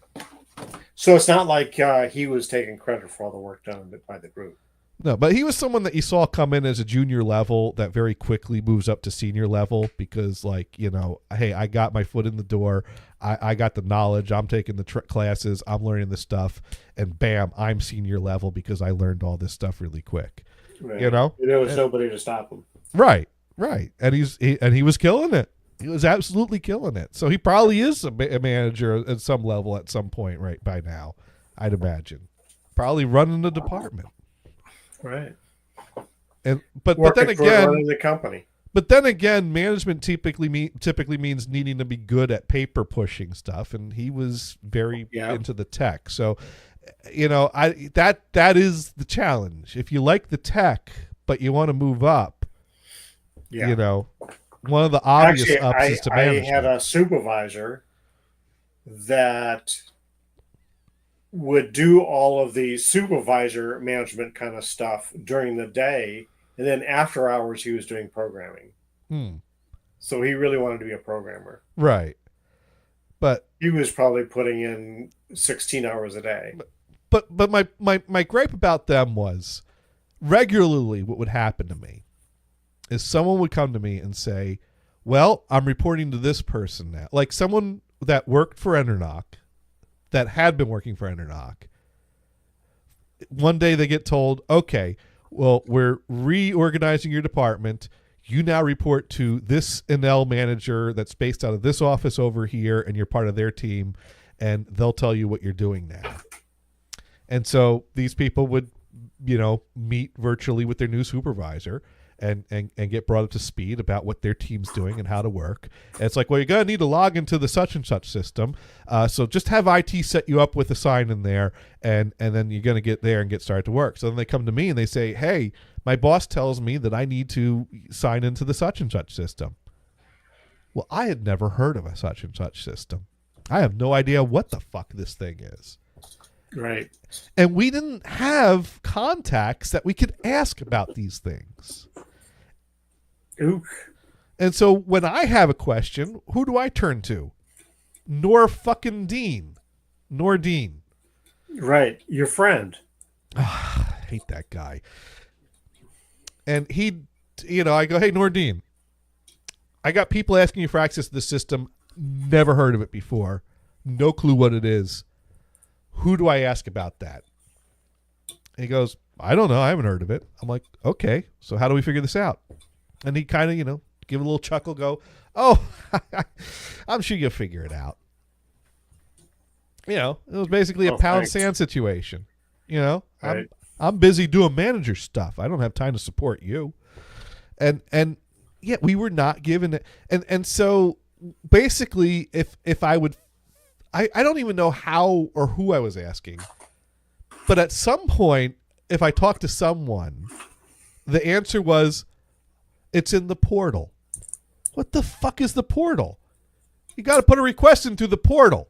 So it's not like he was taking credit for all the work done by the group. No, but he was someone that you saw come in as a junior level that very quickly moves up to senior level because, like, you know, hey, I got my foot in the door. I got the knowledge. I'm taking the classes. I'm learning the stuff. And bam, I'm senior level because I learned all this stuff really quick. Right. You know? There was nobody to stop him. Right. And he was killing it. He was absolutely killing it. So he probably is a manager at some level at some point right by now, I'd imagine. Probably running the department. Right. But then again, running the company. But then again, management typically means needing to be good at paper pushing stuff, and he was very into the tech. So, you know, that is the challenge. If you like the tech, but you want to move up, you know, one of the obvious ups is to management. I had a supervisor that would do all of the supervisor management kind of stuff during the day, and then after hours he was doing programming. So he really wanted to be a programmer. Right. But he was probably putting in 16 hours a day. But my gripe about them was regularly what would happen to me is someone would come to me and say, well, I'm reporting to this person now. Like someone that worked for Enternoc, that had been working for Enternoc. One day they get told, okay, well, we're reorganizing your department. You now report to this NL manager that's based out of this office over here, and you're part of their team, and they'll tell you what you're doing now. And so these people would, you know, meet virtually with their new supervisor and get brought up to speed about what their team's doing and how to work. And it's like, well, you're going to need to log into the such and such system. So just have IT set you up with a sign in there, and then you're going to get there and get started to work. So then they come to me and they say, hey, my boss tells me that I need to sign into the such and such system. Well, I had never heard of a such and such system. I have no idea what the fuck this thing is. Right. And we didn't have contacts that we could ask about these things. Ook. And so when I have a question, who do I turn to? Nordeen. Right. Your friend. I hate that guy. And he, you know, I go, hey, Nordeen, I got people asking you for access to the system. Never heard of it before. No clue what it is. Who do I ask about that? And he goes, I don't know. I haven't heard of it. I'm like, okay, so how do we figure this out? And he kind of, you know, give a little chuckle, go, oh, I'm sure you'll figure it out. You know, it was basically a pound sand situation. You know, right. I'm busy doing manager stuff. I don't have time to support you. And yeah, we were not given it. And so basically if I would, I don't even know how or who I was asking, but at some point, if I talked to someone, the answer was, it's in the portal. What the fuck is the portal? You got to put a request into the portal.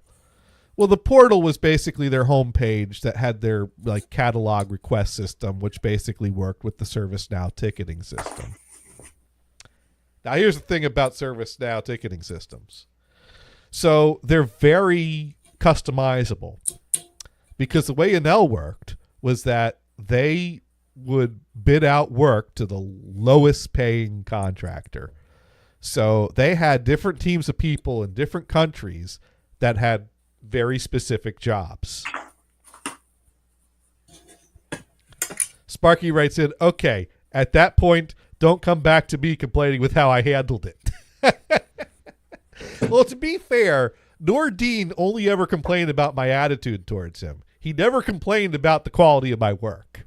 Well, the portal was basically their homepage that had their like catalog request system, which basically worked with the ServiceNow ticketing system. Now, here's the thing about ServiceNow ticketing systems. So they're very customizable because the way Enel worked was that they would bid out work to the lowest paying contractor. So they had different teams of people in different countries that had very specific jobs. Sparky writes in, okay, at that point, don't come back to me complaining with how I handled it. Well, to be fair, Nordeen only ever complained about my attitude towards him. He never complained about the quality of my work.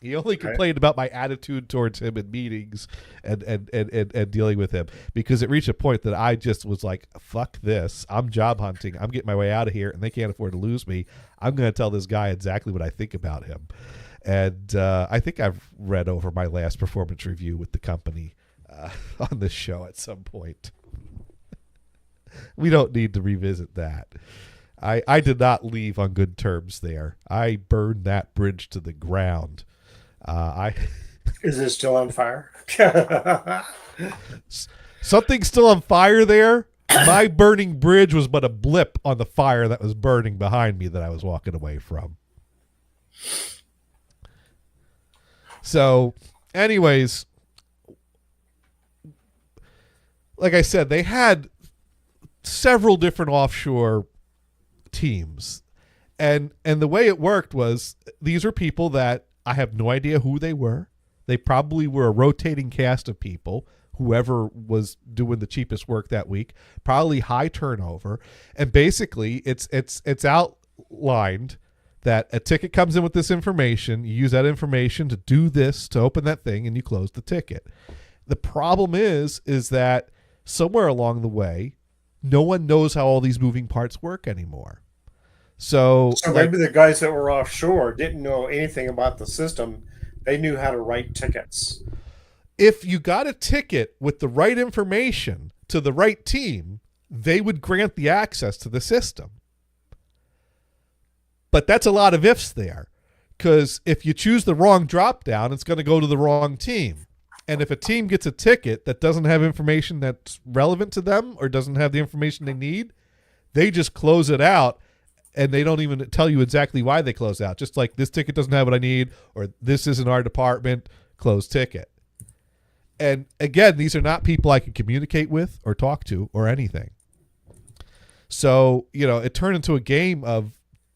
He only complained about my attitude towards him in meetings and dealing with him, because it reached a point that I just was like, fuck this. I'm job hunting. I'm getting my way out of here, and they can't afford to lose me. I'm going to tell this guy exactly what I think about him. And I think I've read over my last performance review with the company on this show at some point. We don't need to revisit that. I did not leave on good terms there. I burned that bridge to the ground. Is it still on fire? Something's still on fire there. My burning bridge was but a blip on the fire that was burning behind me that I was walking away from. So, anyways, like I said, they had several different offshore teams. And the way it worked was these were people that I have no idea who they were. They probably were a rotating cast of people, whoever was doing the cheapest work that week, probably high turnover. And basically it's outlined that a ticket comes in with this information. You use that information to do this, to open that thing, and you close the ticket. The problem is that somewhere along the way, no one knows how all these moving parts work anymore. So maybe the guys that were offshore didn't know anything about the system. They knew how to write tickets. If you got a ticket with the right information to the right team, they would grant the access to the system. But that's a lot of ifs there, because if you choose the wrong drop down, it's going to go to the wrong team. And if a team gets a ticket that doesn't have information that's relevant to them or doesn't have the information they need, they just close it out, and they don't even tell you exactly why they close out. Just like, this ticket doesn't have what I need, or this isn't our department, close ticket. And again, these are not people I can communicate with or talk to or anything. So, it turned into a game of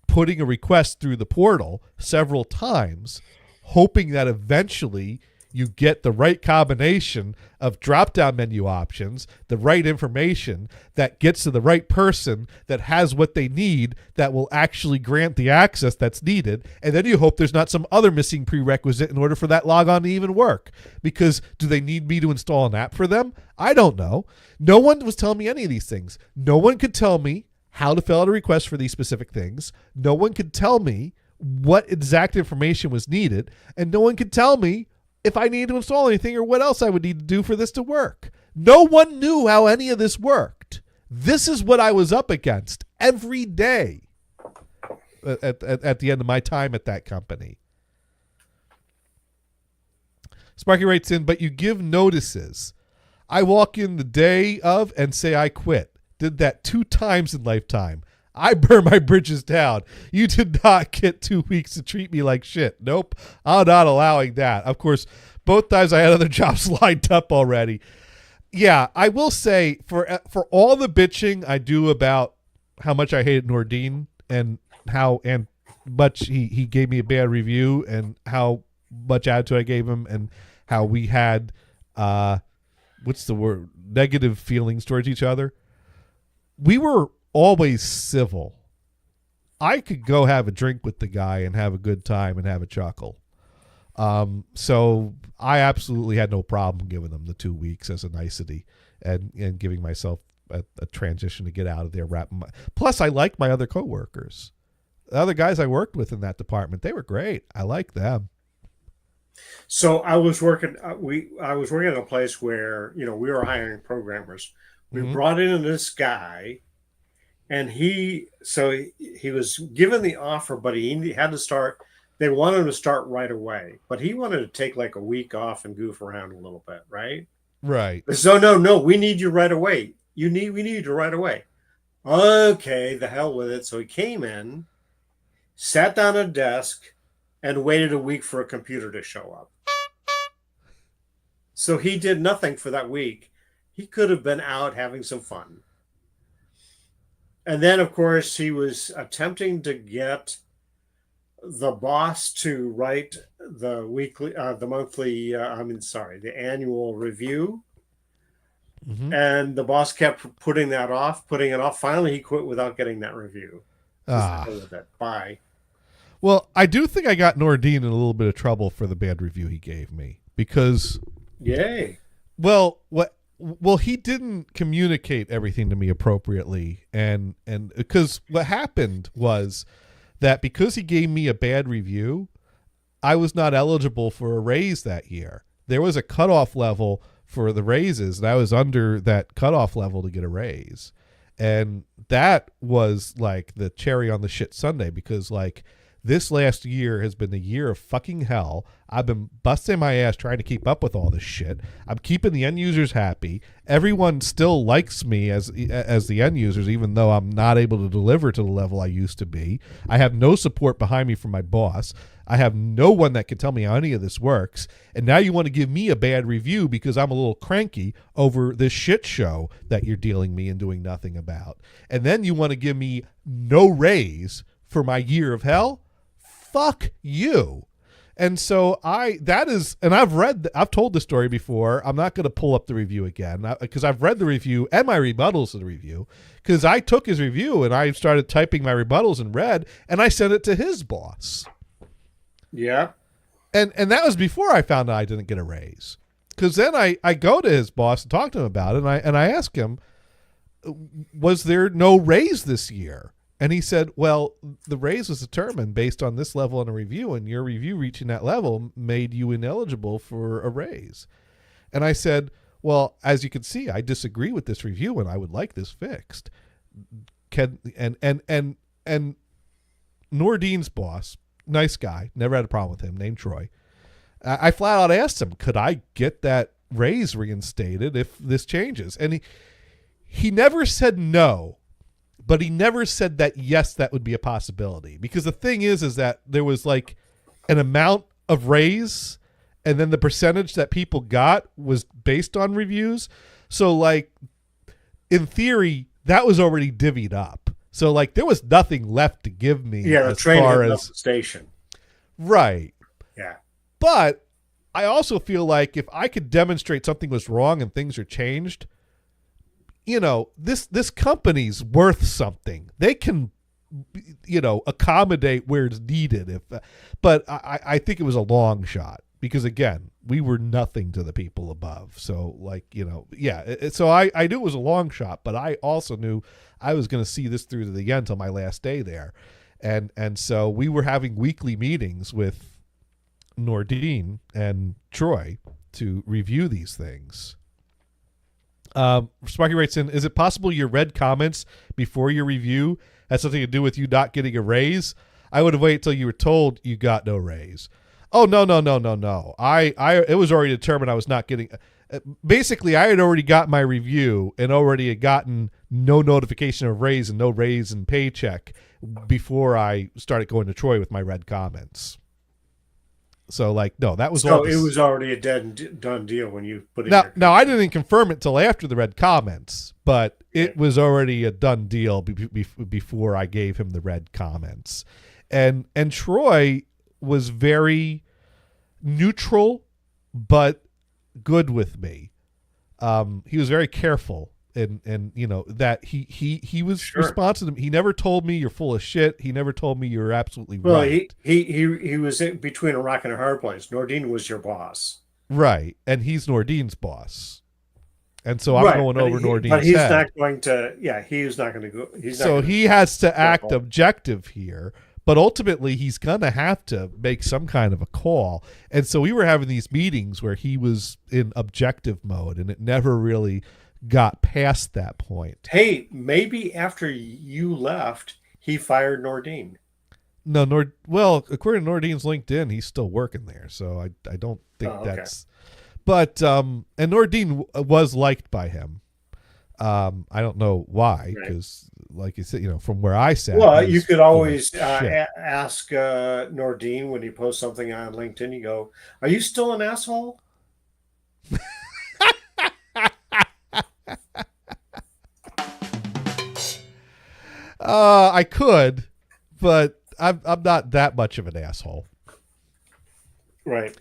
putting a request through the portal several times, hoping that eventually you get the right combination of drop-down menu options, the right information that gets to the right person that has what they need, that will actually grant the access that's needed. And then you hope there's not some other missing prerequisite in order for that logon to even work. Because do they need me to install an app for them? I don't know. No one was telling me any of these things. No one could tell me how to fill out a request for these specific things. No one could tell me what exact information was needed. And no one could tell me if I needed to install anything or what else I would need to do for this to work. No one knew how any of this worked. This is what I was up against every day at the end of my time at that company. Sparky writes in, but you give notices. I walk in the day of and say I quit. Did that 2 times in lifetime. I burn my bridges down. You did not get 2 weeks to treat me like shit. Nope. I'm not allowing that. Of course, both times I had other jobs lined up already. Yeah, I will say for all the bitching I do about how much I hated Nordine and how much he gave me a bad review and how much attitude I gave him and how we had what's the word? Negative feelings towards each other. We were always civil. I could go have a drink with the guy and have a good time and have a chuckle. So I absolutely had no problem giving them the 2 weeks as a nicety and giving myself a transition to get out of there. Plus, I like my other coworkers. The other guys I worked with in that department, they were great. I like them. So I was working. I was working at a place where we were hiring programmers. We brought in this guy. And he was given the offer, but he had to start. They wanted him to start right away, but he wanted to take like a week off and goof around a little bit, right? Right. So no, we need you right away. We need you right away. Okay, the hell with it. So he came in, sat down at a desk, and waited a week for a computer to show up. So he did nothing for that week. He could have been out having some fun. And then, of course, he was attempting to get the boss to write the annual review. Mm-hmm. And the boss kept putting it off. Finally, he quit without getting that review. With it. Bye. Well, I do think I got Nordine in a little bit of trouble for the bad review he gave me because, Yay. well, he didn't communicate everything to me appropriately, and because what happened was that because he gave me a bad review, I was not eligible for a raise that year. There was a cutoff level for the raises, and I was under that cutoff level to get a raise. And that was like the cherry on the shit sundae, because like this last year has been the year of fucking hell. I've been busting my ass trying to keep up with all this shit. I'm keeping the end users happy. Everyone still likes me as the end users, even though I'm not able to deliver to the level I used to be. I have no support behind me from my boss. I have no one that can tell me how any of this works. And now you want to give me a bad review because I'm a little cranky over this shit show that you're dealing me and doing nothing about. And then you want to give me no raise for my year of hell? Fuck you. And so I've told the story before. I'm not going to pull up the review again because I've read the review and my rebuttals of the review, because I took his review and I started typing my rebuttals in red and I sent it to his boss. Yeah. And that was before I found out I didn't get a raise. Because then I go to his boss and talk to him about it, and I ask him, was there no raise this year? And he said, well, the raise was determined based on this level in a review, and your review reaching that level made you ineligible for a raise. And I said, well, as you can see, I disagree with this review, and I would like this fixed. And Nordine's boss, nice guy, never had a problem with him, named Troy. I flat out asked him, could I get that raise reinstated if this changes? And he never said no. But he never said that, yes, that would be a possibility. Because the thing is that there was like an amount of raise, and then the percentage that people got was based on reviews. So like in theory, that was already divvied up. So like there was nothing left to give me. Yeah, the as train far had as left the station. Right. Yeah. But I also feel like if I could demonstrate something was wrong and things are changed, you know, this company's worth something. They can, you know, accommodate where it's needed. But I think it was a long shot because, again, we were nothing to the people above. So, like, you know, yeah. So I knew it was a long shot, but I also knew I was going to see this through to the end till my last day there. And so we were having weekly meetings with Nordine and Troy to review these things. Sparky writes in, is it possible your read comments before your review had something to do with you not getting a raise? I would have waited till you were told you got no raise. Oh, no. It was already determined I was not getting. Basically, I had already got my review and already had gotten no notification of raise and no raise in paycheck before I started going to Troy with my red comments. So, like, no, that was all. So it was already a done deal when you put it. Now, I didn't confirm it till after the red comments, but it was already a done deal before I gave him the red comments. And Troy was very neutral, but good with me. He was very careful. And you know that he was Sure. responsive to me. He never told me you're full of shit. He never told me you're absolutely Well, right. he was in between a rock and a hard place. Nordine was your boss, Right, and he's Nordine's boss, and so I'm Right, going but over Nordine's But he's head. not going to. Yeah, he's not going to go. He's not So gonna- he has to act Careful. objective here, but ultimately he's going to have to make some kind of a call. And so we were having these meetings where he was in objective mode, and it never really got past that point. Hey, maybe after you left, he fired Nordine. No, well, according to Nordine's LinkedIn, he's still working there, so I don't think Oh, okay. that's. But and Nordine was liked by him. I don't know why, Right. because like you said, you know, from where I sat. Well, he you was could full of always shit. ask Nordine when he posts something on LinkedIn. You go, "Are you still an asshole?" I could, but I'm not that much of an asshole. Right.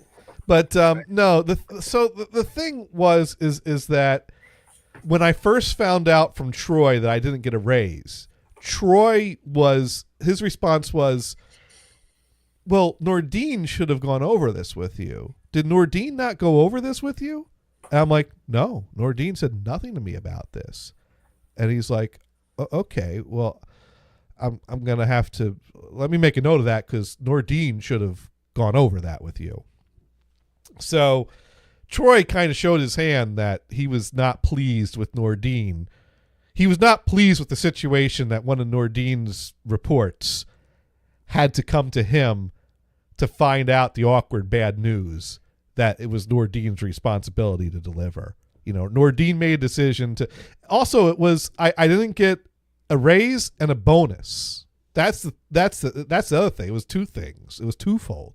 But no, the thing is that when I first found out from Troy that I didn't get a raise, his response was, well, Nordine should have gone over this with you. Did Nordine not go over this with you? And I'm like, no, Nordine said nothing to me about this. And he's like, okay, well, I'm going to have to, let me make a note of that because Nordine should have gone over that with you. So Troy kind of showed his hand that he was not pleased with Nordine. He was not pleased with the situation that one of Nordine's reports had to come to him to find out the awkward bad news that it was Nordine's responsibility to deliver. You know, Nordine made a decision to, also it was, I didn't get a raise and a bonus. That's the other thing. It was two things. It was twofold.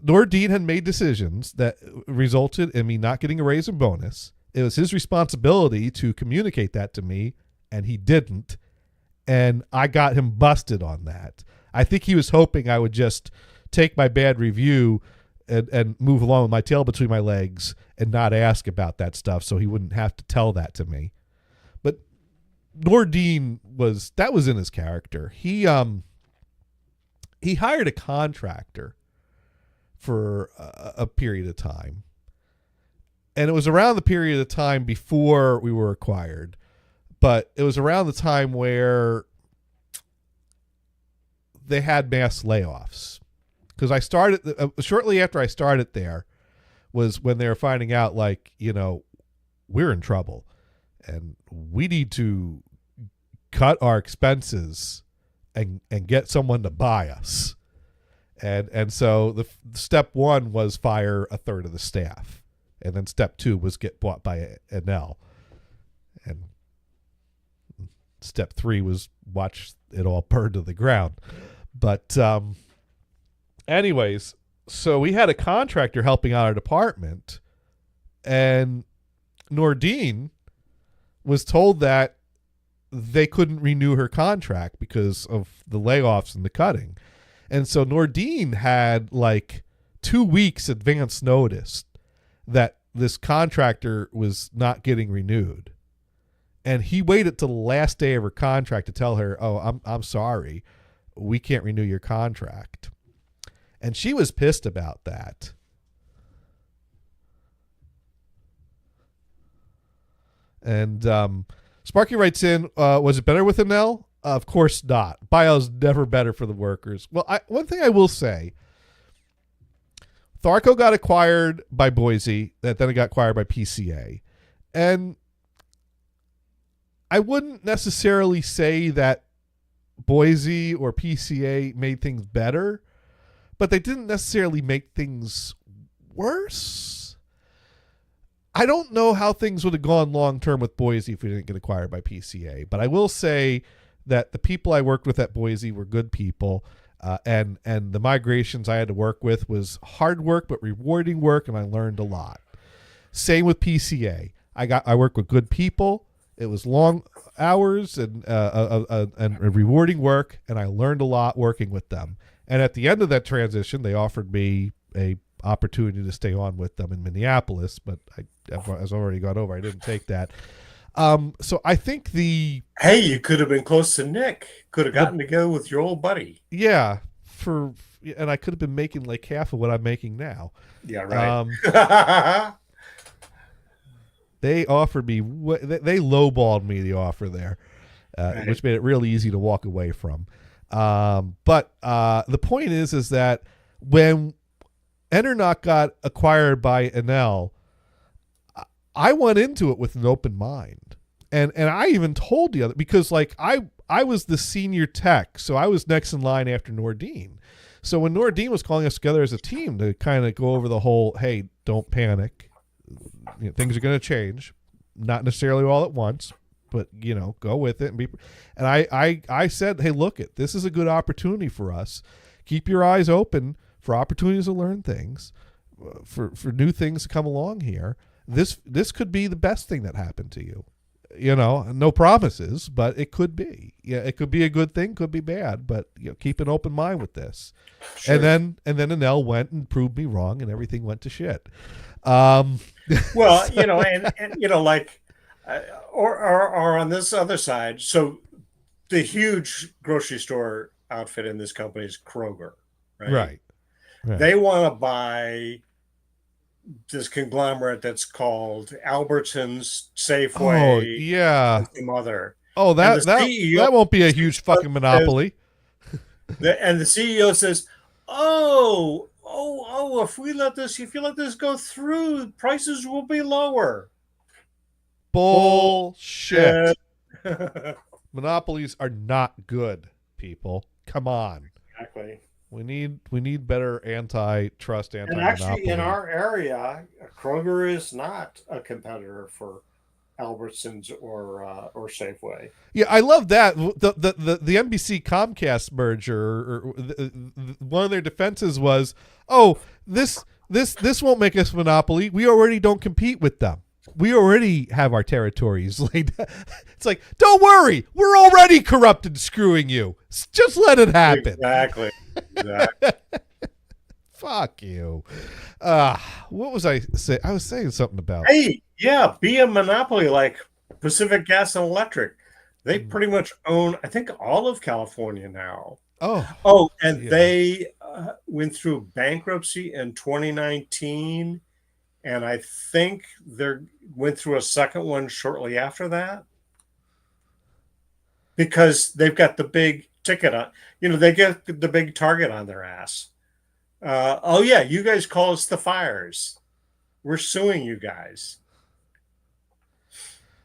Nordine had made decisions that resulted in me not getting a raise and bonus. It was his responsibility to communicate that to me, and he didn't. And I got him busted on that. I think he was hoping I would just take my bad review and move along with my tail between my legs and not ask about that stuff so he wouldn't have to tell that to me. But Nordine was in his character. He hired a contractor for a period of time. And it was around the period of time before we were acquired. But it was around the time where they had mass layoffs. Because I started, shortly after I started there, was when they were finding out, like, you know, we're in trouble. And we need to cut our expenses and get someone to buy us. And so the step one was fire a third of the staff. And then step two was get bought by Enel. And step three was watch it all burn to the ground. But anyways, so we had a contractor helping out our department, and Nordine was told that they couldn't renew her contract because of the layoffs and the cutting. And so Nordine had like 2 weeks advance notice that this contractor was not getting renewed. And he waited till the last day of her contract to tell her, "Oh, I'm sorry. We can't renew your contract." And she was pissed about that. And Sparky writes in, was it better with Enel? Of course not. Bio's never better for the workers. Well, one thing I will say, Tharco got acquired by Boise, that then it got acquired by PCA. And I wouldn't necessarily say that Boise or PCA made things better, but they didn't necessarily make things worse. I don't know how things would have gone long term with Boise if we didn't get acquired by PCA, but I will say that the people I worked with at Boise were good people, and the migrations I had to work with was hard work but rewarding work, and I learned a lot. Same with PCA. I worked with good people. It was long hours and rewarding work, and I learned a lot working with them. And at the end of that transition, they offered me a opportunity to stay on with them in Minneapolis, but as already gone over, I didn't take that. So I think hey, you could have been close to Nick. Could have gotten to go with your old buddy. Yeah, and I could have been making like half of what I'm making now. Yeah, right. They offered me, they lowballed me the offer there, right, which made it really easy to walk away from. But the point is that when Enernoc got acquired by Enel, I went into it with an open mind, and I even told the other, because like I was the senior tech, so I was next in line after Nordine. So when Nordine was calling us together as a team to kind of go over the whole, hey, don't panic, you know, things are going to change, not necessarily all at once, but you know, go with it and be. And I said, hey, look, this is a good opportunity for us. Keep your eyes open for opportunities to learn things, for new things to come along here. This could be the best thing that happened to you. You know, no promises, but it could be. Yeah, it could be a good thing, could be bad, but you know, keep an open mind with this. Sure. And then Enel went and proved me wrong, and everything went to shit. Well, you know, and you know, like, or on this other side, so the huge grocery store outfit in this company is Kroger, Right. Right. They want to buy this conglomerate that's called Albertsons, Oh Safeway, yeah. and some other. Oh, And that the that CEO that won't be a huge fucking monopoly. and the CEO says, "Oh, if you let this go through, prices will be lower." Bullshit. Exactly. Monopolies are not good, people. Come on. We need better antitrust, And anti-monopoly. actually, in our area, Kroger is not a competitor for Albertsons or Safeway. Yeah, I love that. The NBC Comcast merger, one of their defenses was, "Oh, this won't make us monopoly. We already don't compete with them. We already have our territories laid." It's like, don't worry, we're already corrupted, screwing you. Just let it happen. Exactly. Fuck you. What was I saying? I was saying something about. Hey, yeah, be a monopoly like Pacific Gas and Electric. They pretty much own, I think, all of California now. Oh, And yeah. they went through bankruptcy in 2019, and I think they went through a second one shortly after that because they've got the big ticket on. They get the big target on their ass. Oh yeah, you guys call us the fires. We're suing you guys.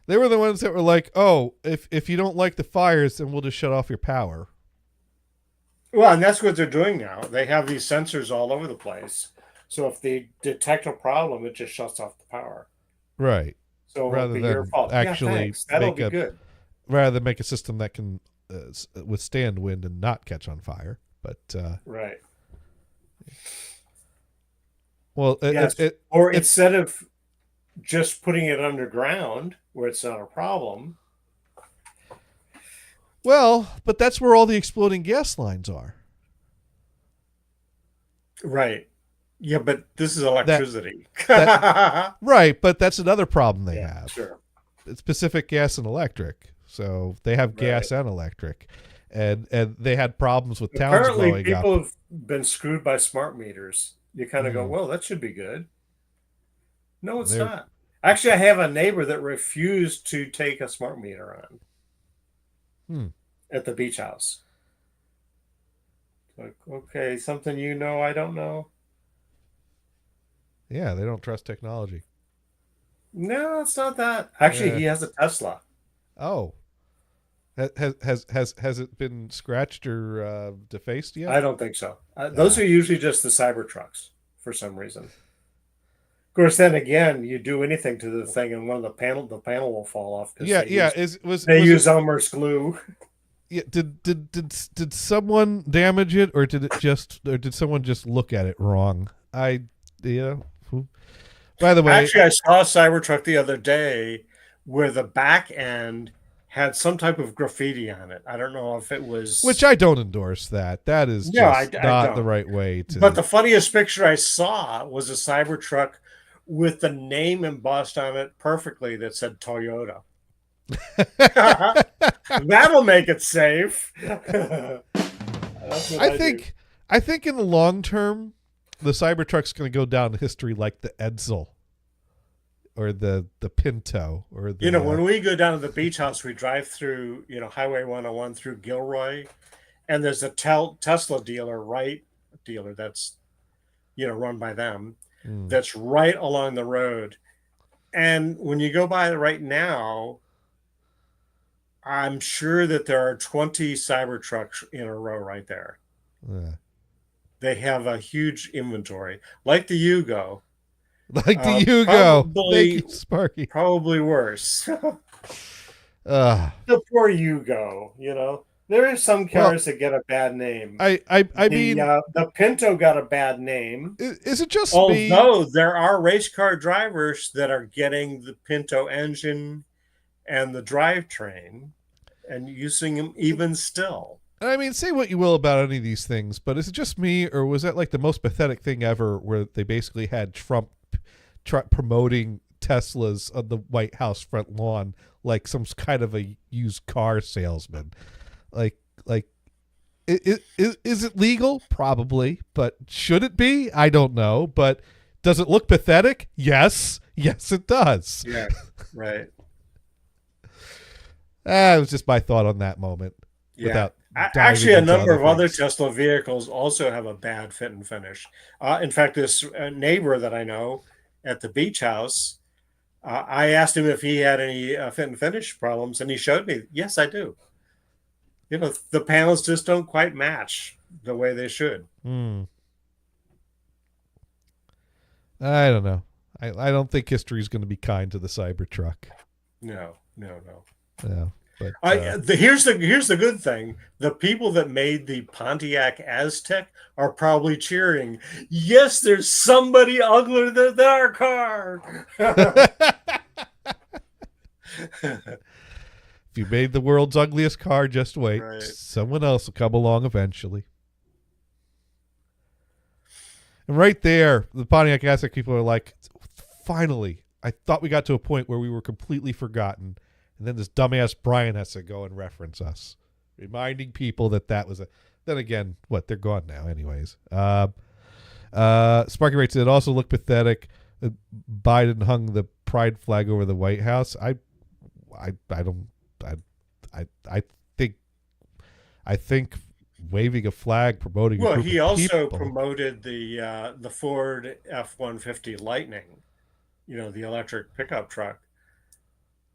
They were the ones that were like, "Oh, if you don't like the fires, then we'll just shut off your power." Well, and that's what they're doing now. They have these sensors all over the place. So if they detect a problem, it just shuts off the power. Right. So it Rather won't be your than fault. actually Thanks. That'll make be a- good. Rather than make a system that can withstand wind and not catch on fire. But Right. well, Yes. it Or it's- instead of just putting it underground where it's not a problem. well, but that's where all the exploding gas lines are. Right. Yeah, but this is electricity. Right, but that's another problem they Yeah, have. sure. It's Pacific Gas and Electric, so they have gas and electric, and they had problems with towns Apparently, blowing people up. have been screwed by smart meters. You kind of go, well, that should be good. No, it's They're- not. Actually, I have a neighbor that refused to take a smart meter on at the beach house. Like, okay, something I don't know. Yeah, they don't trust technology. No, it's not that. Actually, he has a Tesla. Oh, has it been scratched or defaced yet? I don't think so. Those are usually just the Cybertrucks for some reason. Of course, then again, you do anything to the thing, and the panel will fall off. Yeah. They use Elmer's glue. Yeah, did someone damage it, or did someone just look at it wrong? By the way, Actually, I saw a Cybertruck the other day where the back end had some type of graffiti on it. I don't know if it was. which I don't endorse that. That is No, just I not don't. the right way to. But the funniest picture I saw was a Cybertruck with the name embossed on it perfectly that said Toyota. That'll make it safe. That's what I think in the long term, the Cybertruck's going to go down in history like the Edsel or the Pinto or the. When we go down to the beach house, we drive through, Highway 101 through Gilroy, and there's a Tesla dealer that's, run by them, that's right along the road. And when you go by it right now, I'm sure that there are 20 Cybertrucks in a row right there. They have a huge inventory, like the Yugo. Like the Yugo. Probably- Thank you, Sparky. Probably worse. Uh, The poor Yugo, There are some cars that get a bad name. I mean, The Pinto got a bad name. is it just me? Although there are race car drivers that are getting the Pinto engine and the drivetrain and using them even still. I mean, say what you will about any of these things, but is it just me, or was that like the most pathetic thing ever where they basically had Trump promoting Teslas on the White House front lawn like some kind of a used car salesman? Like Is it legal? Probably, but should it be? I don't know. But does it look pathetic? Yes, it does. Yeah, right. It was just my thought on that moment. Yeah. Without Actually, diving a into number of other things. Tesla vehicles also have a bad fit and finish. In fact, this neighbor that I know at the beach house, I asked him if he had any fit and finish problems, and he showed me, yes, I do. The panels just don't quite match the way they should. I don't know. I don't think history is going to be kind to the Cybertruck. No. Yeah, but Here's the good thing: the people that made the Pontiac Aztec are probably cheering. Yes, there's somebody uglier than our car. if you made the world's ugliest car, just wait. Right. Someone else will come along eventually. And right there, the Pontiac Aztec people are like, finally, I thought we got to a point where we were completely forgotten. And then this dumbass Brian has to go and reference us, reminding people that was a. Then again, they're gone now, anyways. Sparky writes, it also looked pathetic. Biden hung the pride flag over the White House. I think waving a flag promoting. Well, a group he of also people, promoted the Ford F-150 Lightning, the electric pickup truck.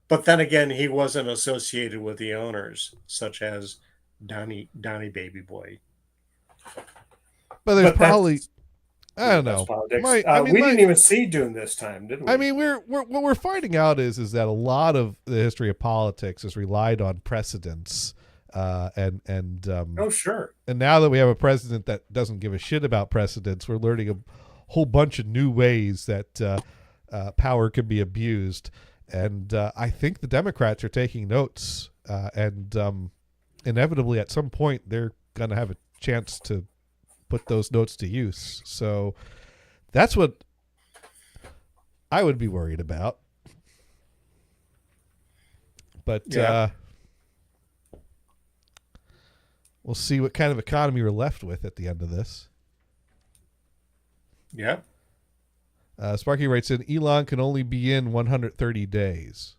But then again, he wasn't associated with the owners, such as Donnie Baby Boy. But there's But probably, I don't that's know. politics. We didn't even see Dune this time, did we? I mean, what we're finding out is that a lot of the history of politics has relied on precedents, oh, sure. and now that we have a president that doesn't give a shit about precedents, we're learning a whole bunch of new ways that power can be abused. And I think the Democrats are taking notes, and inevitably at some point they're going to have a chance to put those notes to use. So that's what I would be worried about. But Yeah. we'll see what kind of economy we're left with at the end of this. Yeah. Sparky writes in, Elon can only be in 130 days.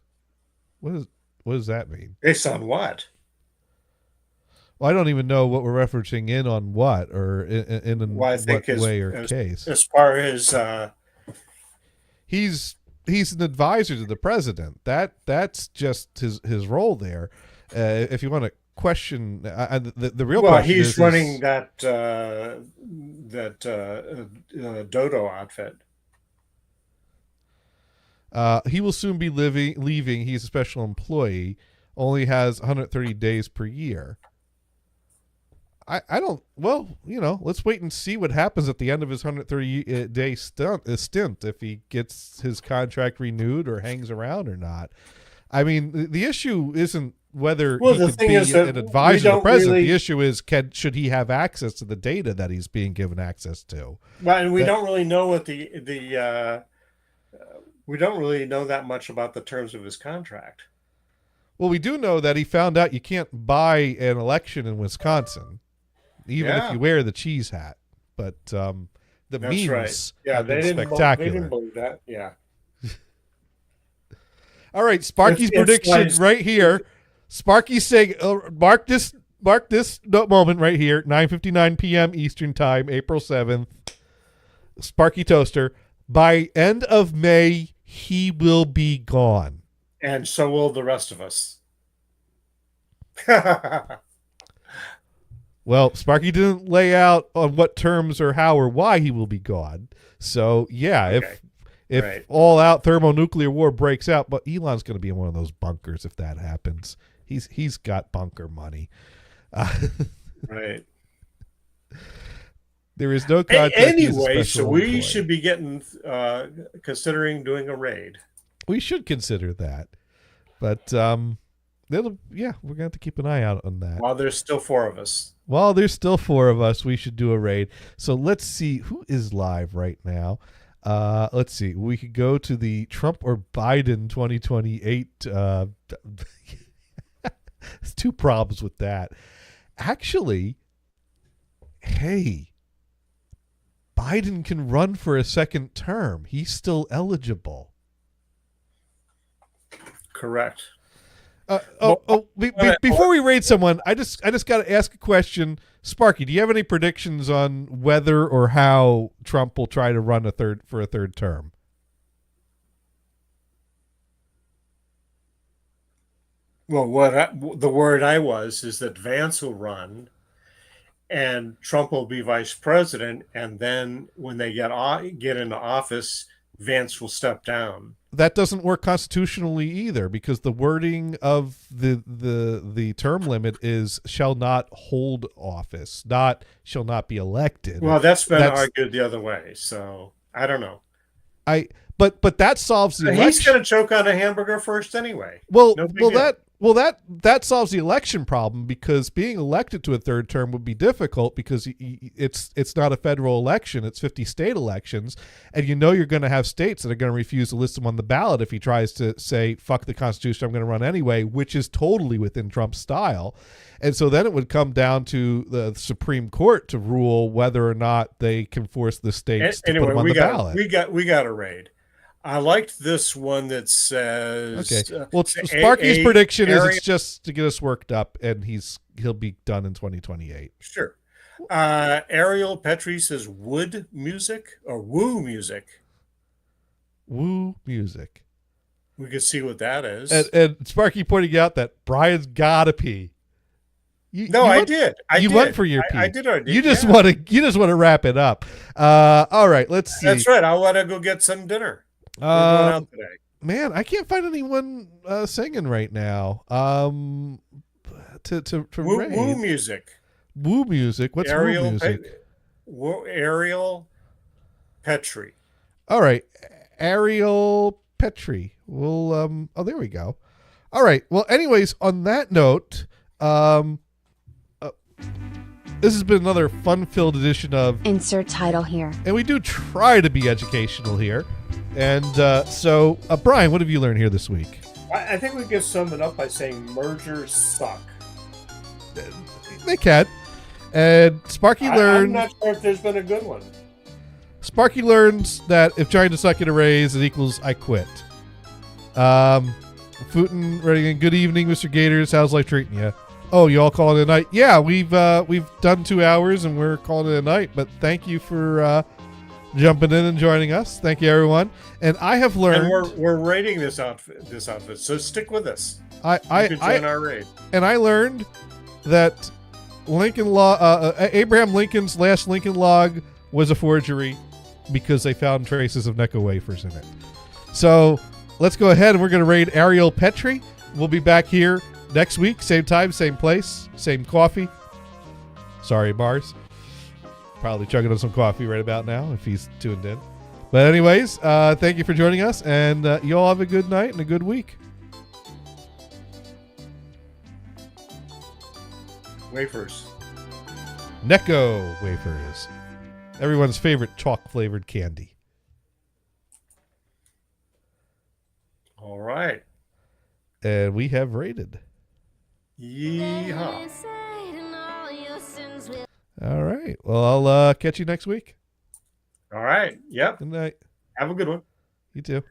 What does that mean? Based on what? Well, I don't even know what we're referencing in on what, or in Well, I think what way or case. as far as He's an advisor to the president. That's just his role there. If you want to question the real question, he's running that Dodo outfit. He will soon be leaving. He's a special employee. Only has 130 days per year. I don't. Well, let's wait and see what happens at the end of his 130 day stint. If he gets his contract renewed or hangs around or not. I mean, the issue isn't whether he could be an advisor to the president. The issue is should he have access to the data that he's being given access to? Well, and we don't really know what we don't really know that much about the terms of his contract. Well, we do know that he found out you can't buy an election in Wisconsin, even if you wear the cheese hat. But the memes right. have been They spectacular. didn't believe that. Yeah. All right, Sparky's prediction right here. Sparky's saying, mark this moment right here, 9:59 p.m. Eastern Time, April 7th. Sparky Toaster. By end of May, he will be gone. And so will the rest of us. Well, Sparky didn't lay out on what terms or how or why he will be gone. So, yeah, Okay. if Right. all out thermonuclear war breaks out, but Elon's going to be in one of those bunkers if that happens. He's got bunker money. Right. There is no contact. Anyway, so we should be getting considering doing a raid. We should consider that, but we're gonna have to keep an eye out on that. While there's still 4 of us. While there's still 4 of us, we should do a raid. So let's see who is live right now. Let's see. We could go to the Trump or Biden 2028. There's 2 problems with that. Actually, hey, Biden can run for a second term. He's still eligible. Correct. Before we raid someone, I just got to ask a question. Sparky, do you have any predictions on whether or how Trump will try to run for a third term? Well, the word is that Vance will run, and Trump will be vice president, and then when they get into office, Vance will step down. That doesn't work constitutionally either, because the wording of the term limit is shall not hold office, not shall not be elected. Well, that's been argued the other way, so I don't know. But that solves the election. He's going to choke on a hamburger first anyway. That solves the election problem, because being elected to a third term would be difficult because it's not a federal election. It's 50 state elections. And you're going to have states that are going to refuse to list him on the ballot if he tries to say, fuck the Constitution, I'm going to run anyway, which is totally within Trump's style. And so then it would come down to the Supreme Court to rule whether or not they can force the states to put him on the ballot. We got a raid. I liked this one that says. Okay. Well, Sparky's prediction is it's just to get us worked up, and he'll be done in 2028. Sure. Ariel Petrie says wood music or woo music. Woo music. We can see what that is. And Sparky pointing out that Brian's gotta pee. I did. You went for your pee. I did already. You just want to wrap it up. All right. Let's see. That's right. I want to go get some dinner. We're going out today. Man, I can't find anyone singing right now. To raid. Woo music. Woo music. What's Ariel woo music? Ariel Petrie. All right, Ariel Petrie. Well, oh, there we go. All right. Well, anyways, on that note, this has been another fun-filled edition of Insert Title here. And we do try to be educational here. And so, Brian, what have you learned here this week? I think we can sum it up by saying mergers suck. They can. And Sparky learned... I'm not sure if there's been a good one. Sparky learns that if trying to suck at a raise, it equals I quit. Futin writing in, good evening, Mr. Gators. How's life treating you? Oh, you all calling it a night? Yeah, we've done 2 hours and we're calling it a night. But thank you for jumping in and joining us. Thank you, everyone. And I have learned, and we're rating this outfit. So stick with us. I join our raid. And I learned that Abraham Lincoln's last Lincoln log was a forgery because they found traces of Necco wafers in it. So let's go ahead and we're going to raid Ariel Petrie. We'll be back here next week, same time, same place, same coffee. Sorry, Mars. Probably chugging on some coffee right about now if he's tuned in. But anyways, thank you for joining us, and you all have a good night and a good week. Wafers. Necco wafers. Everyone's favorite chalk-flavored candy. All right. And we have rated. Yeehaw. All right. Well, I'll catch you next week. All right. Yep. Good night. Have a good one. You too.